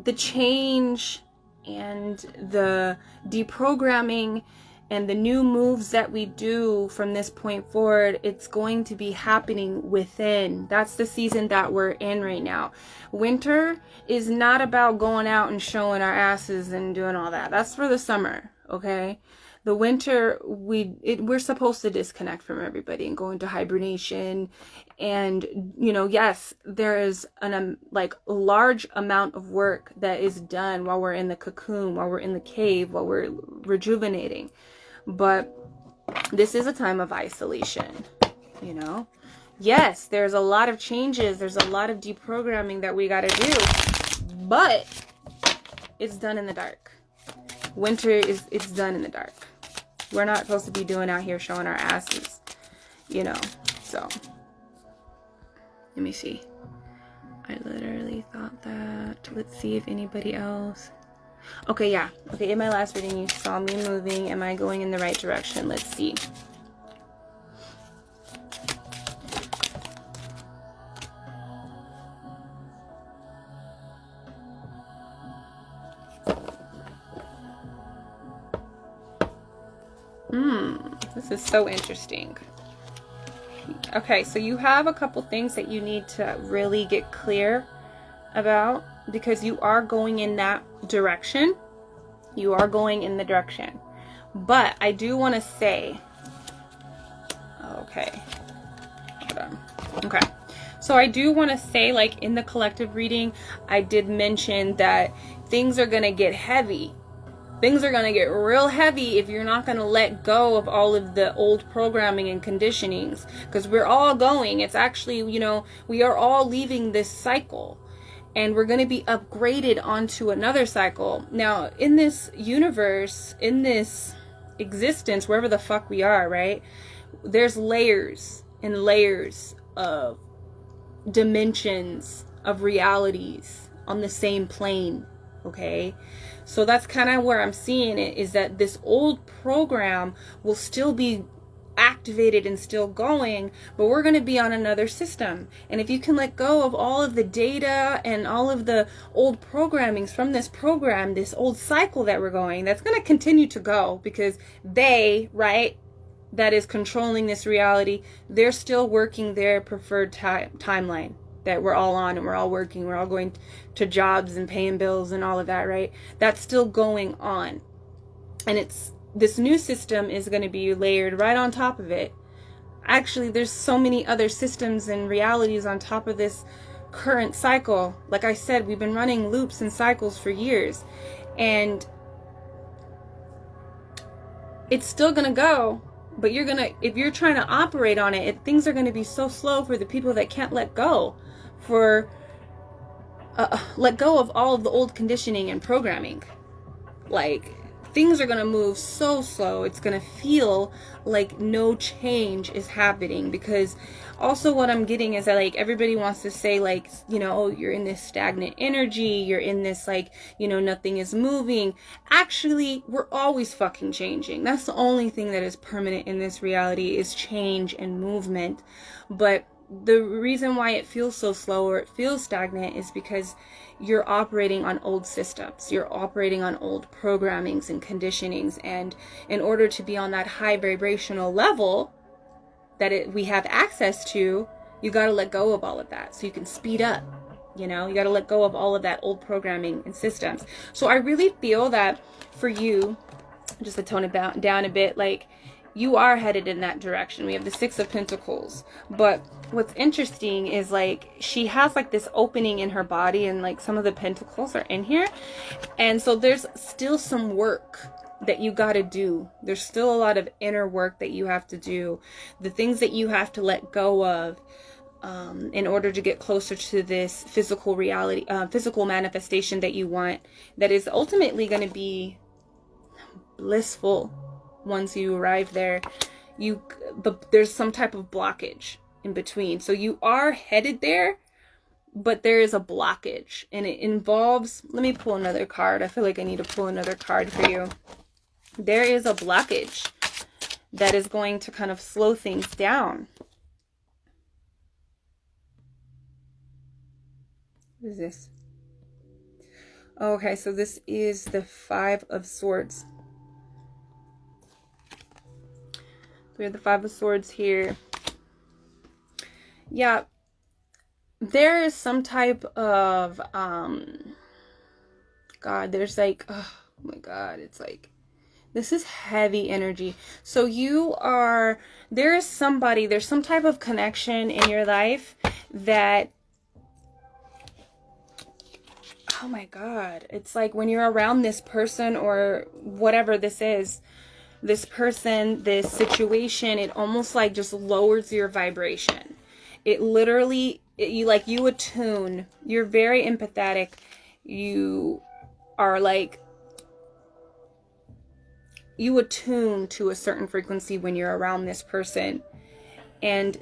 Speaker 1: The change and the deprogramming and the new moves that we do from this point forward, it's going to be happening within. That's the season that we're in right now. Winter is not about going out and showing our asses and doing all that. That's for the summer, okay? The winter, we're supposed to disconnect from everybody and go into hibernation. And, you know, yes, there is like a large amount of work that is done while we're in the cocoon, while we're in the cave, while we're rejuvenating. But This is a time of isolation, you know? Yes, there's a lot of changes. There's a lot of deprogramming that we got to do, but it's done in the dark. Winter it's done in the dark. We're not supposed to be doing out here showing our asses, you know? So, let me see. I literally thought that. Let's see if anybody else. Okay, yeah. Okay, in my last reading, you saw me moving. Am I going in the right direction? Let's see. This is so interesting. Okay, so you have a couple things that you need to really get clear about, because you are going in that direction. You are going in the direction. But I do want to say, okay, hold on. Okay, so I do want to say, like in the collective reading, I did mention that things are going to get heavy. Things are going to get real heavy if you're not going to let go of all of the old programming and conditionings, because we're all going. It's actually, you know, we are all leaving this cycle and we're going to be upgraded onto another cycle. Now, in this universe, in this existence, wherever the fuck we are, right? There's layers and layers of dimensions of realities on the same plane, okay? So that's kind of where I'm seeing it, is that this old program will still be activated and still going, but we're going to be on another system. And if you can let go of all of the data and all of the old programmings from this program, this old cycle that we're going, that's going to continue to go, because they, right, that is controlling this reality, they're still working their preferred timeline that we're all on, and we're all working, we're all going to jobs and paying bills and all of that, right? That's still going on. And it's, this new system is going to be layered right on top of it. Actually, there's so many other systems and realities on top of this current cycle. Like I said, we've been running loops and cycles for years, and it's still going to go. But you're going to, if you're trying to operate on it, things are going to be so slow for the people that can't let go, for let go of all of the old conditioning and programming. Like, things are going to move so slow. It's going to feel like no change is happening, because also what I'm getting is that, like, everybody wants to say, like, you know, oh, you're in this stagnant energy, you're in this, like, you know, nothing is moving. Actually, we're always fucking changing. That's the only thing that is permanent in this reality, is change and movement. But the reason why it feels so slow, or it feels stagnant, is because you're operating on old systems. You're operating on old programmings and conditionings. And in order to be on that high vibrational level that we have access to, you got to let go of all of that so you can speed up. You know, you got to let go of all of that old programming and systems. So I really feel that for you, just to tone it down a bit, like, you are headed in that direction. We have the Six of Pentacles. But what's interesting is, like, she has, like, this opening in her body, and, like, some of the pentacles are in here. And so there's still some work that you got to do. There's still a lot of inner work that you have to do. The things that you have to let go of in order to get closer to this physical reality, physical manifestation that you want, that is ultimately going to be blissful. Once you arrive there, there's some type of blockage in between. So you are headed there, but there is a blockage, and it involves, let me pull another card. I feel like I need to pull another card for you. There is a blockage that is going to kind of slow things down. What is this? Okay, so this is the Five of Swords. We have the Five of Swords here. Yeah, there is some type of, God, there's like, oh my God, it's like, this is heavy energy. So there's some type of connection in your life that, oh my God, it's like when you're around this person or whatever this is, this person, this situation, it almost like just lowers your vibration. It literally, you attune. You're very empathetic. You are like, you attune to a certain frequency when you're around this person. And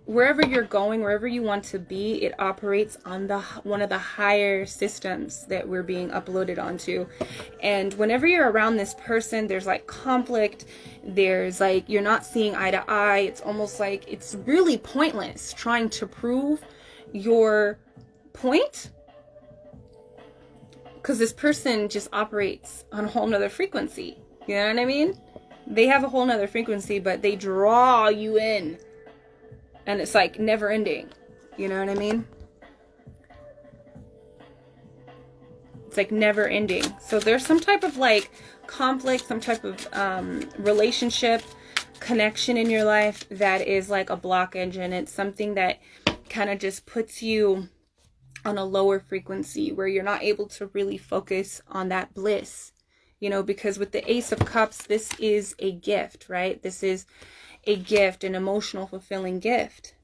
Speaker 1: wherever you're going, wherever you want to be, it operates on one of the higher systems that we're being uploaded onto. And whenever you're around this person, there's like conflict. There's like, you're not seeing eye to eye. It's almost like it's really pointless trying to prove your point, because this person just operates on a whole nother frequency. You know what I mean? They have a whole nother frequency, but they draw you in. And it's like never ending. You know what I mean? It's like never ending. So there's some type of like conflict, some type of relationship connection in your life that is like a blockage. And it's something that kind of just puts you on a lower frequency where you're not able to really focus on that bliss. You know, because with the Ace of Cups, this is a gift, right? This is a gift, an emotional, fulfilling gift.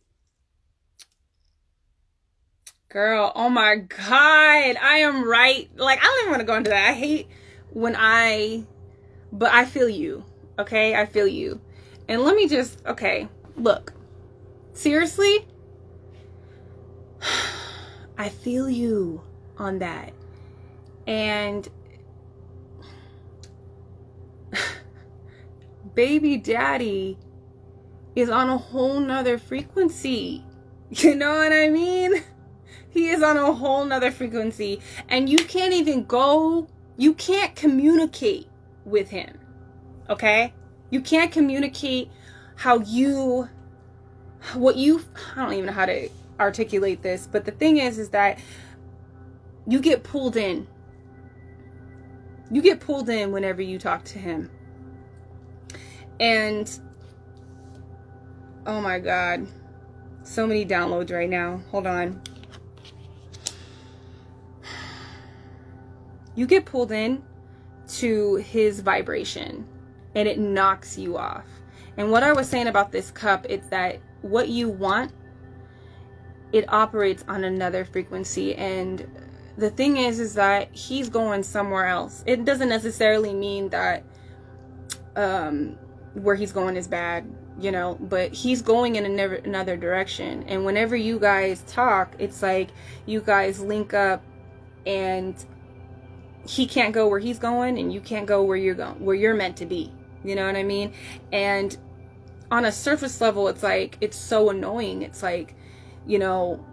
Speaker 1: Girl, oh my God, I am right. Like, I don't even want to go into that. I hate when but I feel you, okay? I feel you. And let me just, okay, look, seriously, I feel you on that. And baby daddy is on a whole nother frequency. You know what I mean? He is on a whole nother frequency, and you can't even you can't communicate with him. Okay? You can't communicate I don't even know how to articulate this, but the thing is that you get pulled in. You get pulled in whenever you talk to him. And oh my God, so many downloads right now. Hold on. You get pulled in to his vibration and it knocks you off. And what I was saying about this cup, it's that what you want, it operates on another frequency. And the thing is that he's going somewhere else. It doesn't necessarily mean that where he's going is bad, you know, but he's going in another direction. And whenever you guys talk, it's like you guys link up, and he can't go where he's going and you can't go where you're going, where you're meant to be. You know what I mean? And on a surface level, it's like, it's so annoying. It's like, you know,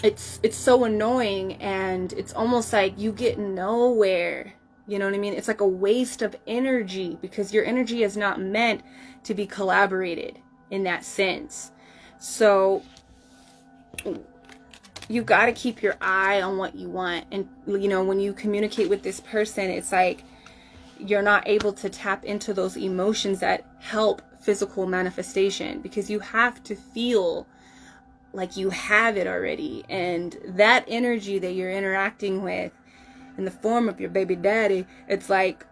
Speaker 1: it's so annoying, and it's almost like you get nowhere. You know what I mean? It's like a waste of energy, because your energy is not meant to be collaborated in that sense. So you got to keep your eye on what you want. And, you know, when you communicate with this person, it's like you're not able to tap into those emotions that help physical manifestation, because you have to feel like you have it already. And that energy that you're interacting with in the form of your baby daddy, it's like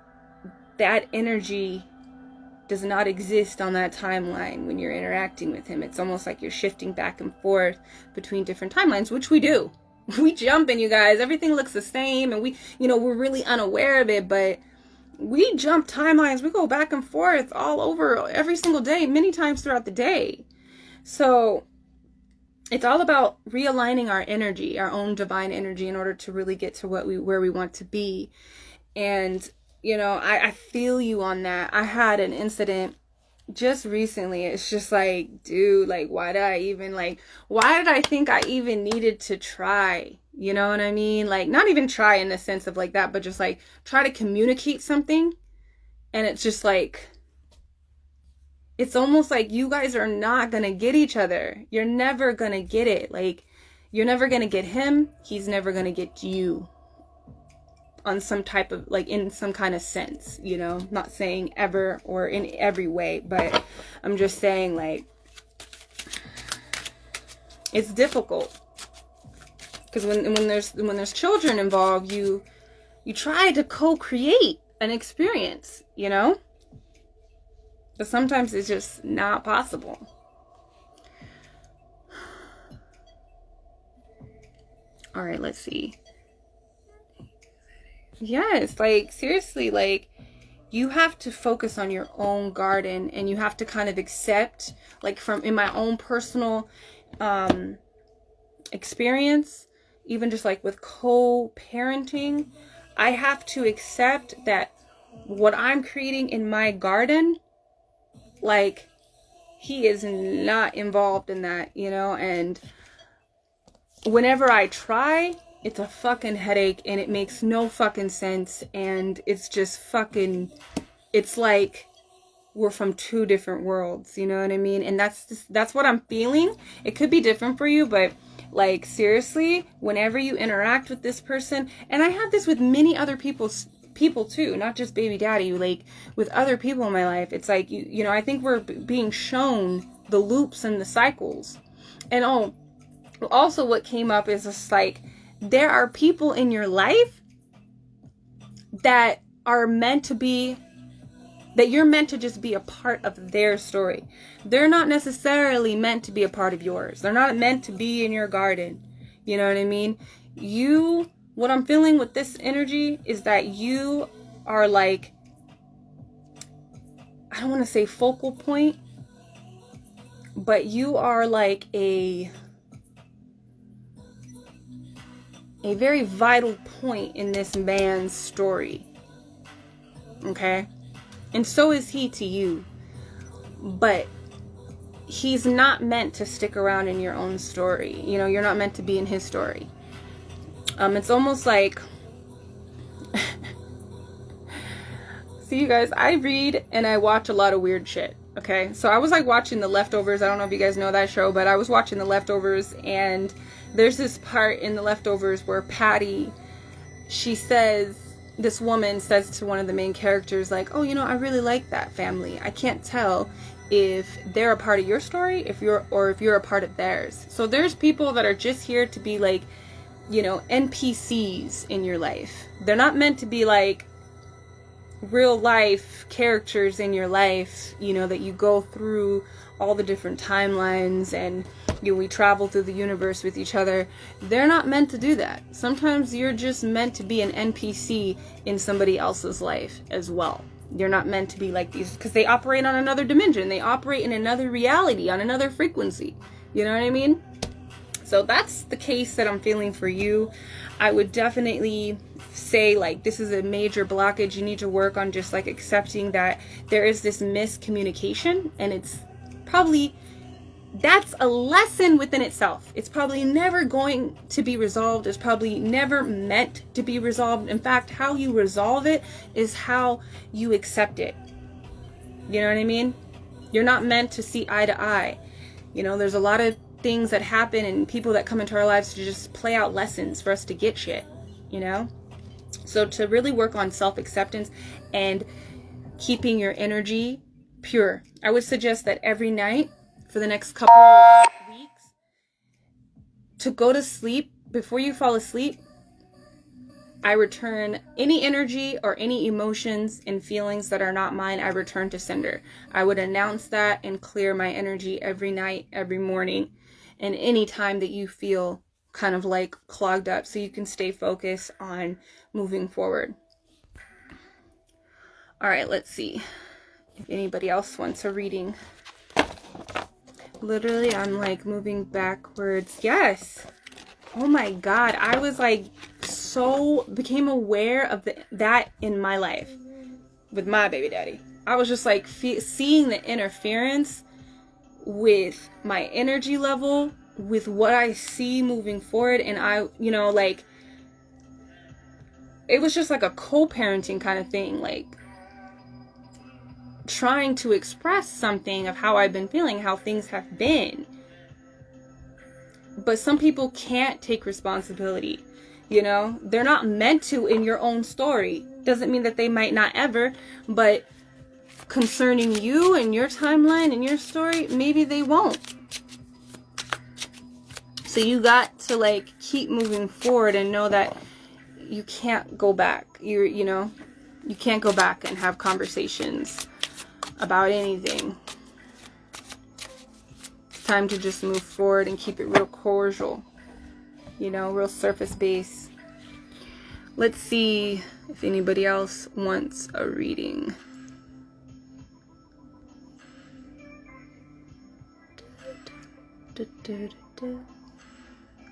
Speaker 1: that energy does not exist on that timeline when you're interacting with him. It's almost like you're shifting back and forth between different timelines, which we do. We jump in, you guys. Everything looks the same, and we're really unaware of it, but we jump timelines. We go back and forth all over every single day, many times throughout the day. So it's all about realigning our energy, our own divine energy, in order to really get to where we want to be. And, you know, I feel you on that. I had an incident just recently. It's just like, dude, like, why did I think I even needed to try? You know what I mean? Like, not even try in the sense of like that, but just like try to communicate something. And it's just like, it's almost like you guys are not going to get each other. You're never going to get it. Like, you're never going to get him. He's never going to get you, on some type of, like, in some kind of sense, you know, not saying ever or in every way, but I'm just saying, like, it's difficult, because when there's children involved, you try to co-create an experience, you know, But sometimes it's just not possible. All right, let's see. Yes, like seriously, like you have to focus on your own garden, and you have to kind of accept, like from in my own personal experience, even just like with co-parenting, I have to accept that what I'm creating in my garden, like he is not involved in that, you know, and whenever I try, it's a fucking headache, and it makes no fucking sense, and it's just fucking, it's like we're from two different worlds, you know what I mean? And that's what I'm feeling. It could be different for you, but like seriously, whenever you interact with this person, and I have this with many other people too, not just baby daddy, like with other people in my life, it's like you know, I think we're being shown the loops and the cycles. And also what came up is just like, there are people in your life that are meant to be, that you're meant to just be a part of their story. They're not necessarily meant to be a part of yours. They're not meant to be in your garden. You know what I mean? What I'm feeling with this energy is that you are like, I don't want to say focal point, but you are like a very vital point in this man's story. Okay? And so is he to you. But he's not meant to stick around in your own story. You know, you're not meant to be in his story. It's almost like, see you guys, I read and I watch a lot of weird shit. Okay? So I was like watching The Leftovers. I don't know if you guys know that show, but I was watching The Leftovers, and there's this part in The Leftovers where Patty, this woman says to one of the main characters, like, oh, you know, I really like that family. I can't tell if they're a part of your story, if you're a part of theirs. So there's people that are just here to be like, you know, NPCs in your life. They're not meant to be like real life characters in your life, you know, that you go through all the different timelines and we travel through the universe with each other. They're not meant to do that. Sometimes you're just meant to be an NPC in somebody else's life as well. You're not meant to be like these, because they operate on another dimension. They operate in another reality, on another frequency. You know what I mean? So that's the case that I'm feeling for you. I would definitely say, like, this is a major blockage. You need to work on just like accepting that there is this miscommunication, and it's probably, that's a lesson within itself. It's probably never going to be resolved. It's probably never meant to be resolved. In fact, how you resolve it is how you accept it. You know what I mean? You're not meant to see eye to eye. You know, there's a lot of things that happen and people that come into our lives to just play out lessons for us to get shit, you know? So to really work on self-acceptance and keeping your energy pure, I would suggest that every night for the next couple of weeks, to go to sleep, before you fall asleep, I return any energy or any emotions and feelings that are not mine. I return to sender. I would announce that and clear my energy every night, every morning, and any time that you feel kind of like clogged up, so you can stay focused on moving forward. All right, let's see if anybody else wants a reading. Literally, I'm like moving backwards. Yes. Oh my God. I was like became aware of that in my life with my baby daddy. I was just like seeing the interference with my energy level, with what I see moving forward. And I, you know, like, it was just like a co-parenting kind of thing, like trying to express something of how I've been feeling, how things have been. But some people can't take responsibility, you know? They're not meant to in your own story. Doesn't mean that they might not ever, but concerning you and your timeline and your story, maybe they won't. So you got to like keep moving forward and know that you can't go back. You know, you can't go back and have conversations. about anything. It's time to just move forward and keep it real cordial, you know, real surface base. Let's see if anybody else wants a reading.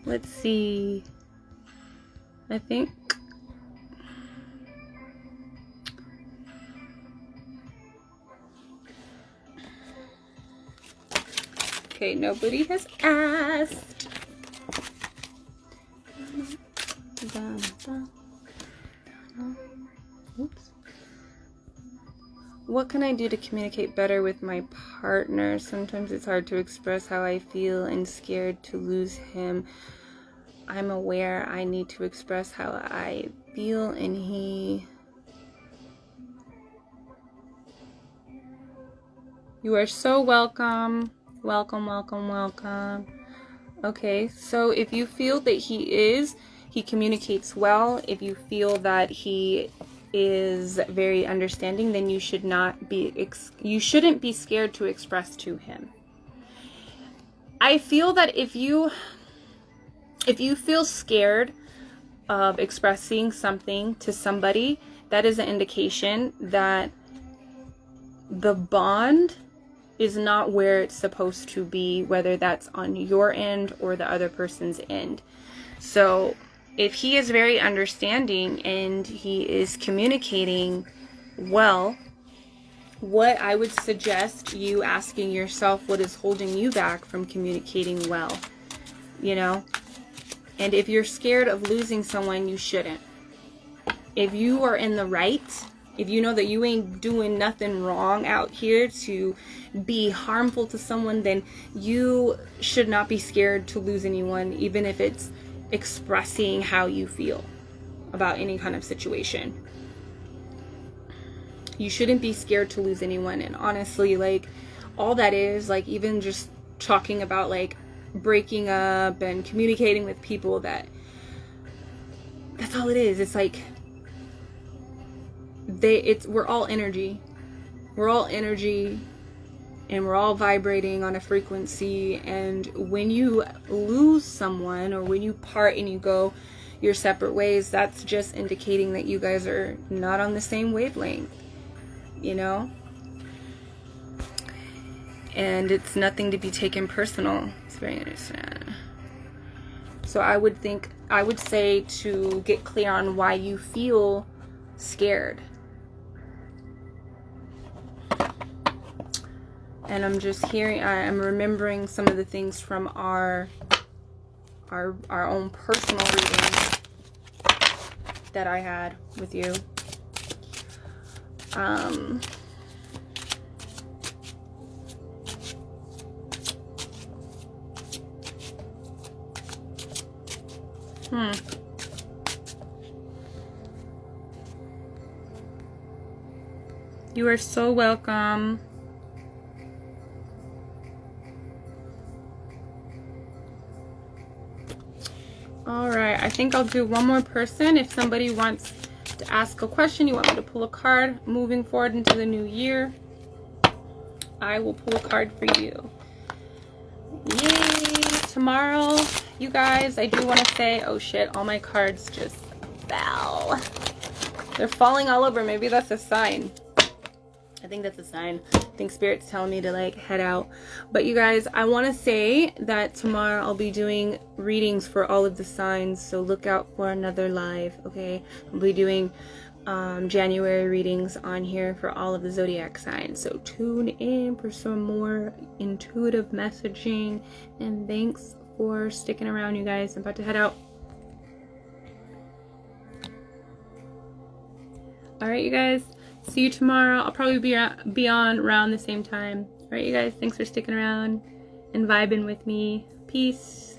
Speaker 1: Let's see. I think okay, nobody has asked. Oops. What can I do to communicate better with my partner? Sometimes it's hard to express how I feel and scared to lose him. I'm aware I need to express how I feel, and you are so welcome. Welcome, welcome, welcome. Okay, so if you feel that he communicates well, if you feel that he is very understanding, then you shouldn't be scared to express to him. I feel that if you feel scared of expressing something to somebody, that is an indication that the bond is not where it's supposed to be, whether that's on your end or the other person's end. So if he is very understanding and he is communicating well, what I would suggest you asking yourself, what is holding you back from communicating well, you know? And if you're scared of losing someone, you shouldn't. If you are in the right, if you know that you ain't doing nothing wrong out here to be harmful to someone, then you should not be scared to lose anyone, even if it's expressing how you feel about any kind of situation. You shouldn't be scared to lose anyone. And honestly, like, all that is, like, even just talking about, like, breaking up and communicating with people, that's all it is. It's like we're all energy. We're all energy, and we're all vibrating on a frequency. And when you lose someone, or when you part and you go your separate ways, that's just indicating that you guys are not on the same wavelength, you know? And it's nothing to be taken personal. It's very interesting. So I would say to get clear on why you feel scared. And I'm just I'm remembering some of the things from our own personal reading that I had with you. You are so welcome. Alright, I think I'll do one more person. If somebody wants to ask a question, you want me to pull a card moving forward into the new year, I will pull a card for you. Yay! Tomorrow, you guys, I do want to say, oh shit, all my cards just fell. They're falling all over. Maybe that's a sign. I think that's a sign. I think Spirit's telling me to, like, head out. But you guys, I want to say that tomorrow I'll be doing readings for all of the signs, so look out for another live, okay? I'll be doing January readings on here for all of the zodiac signs, so tune in for some more intuitive messaging. And thanks for sticking around, you guys. I'm about to head out. Alright, you guys. See you tomorrow. I'll probably be on around the same time. Alright, you guys. Thanks for sticking around and vibing with me. Peace.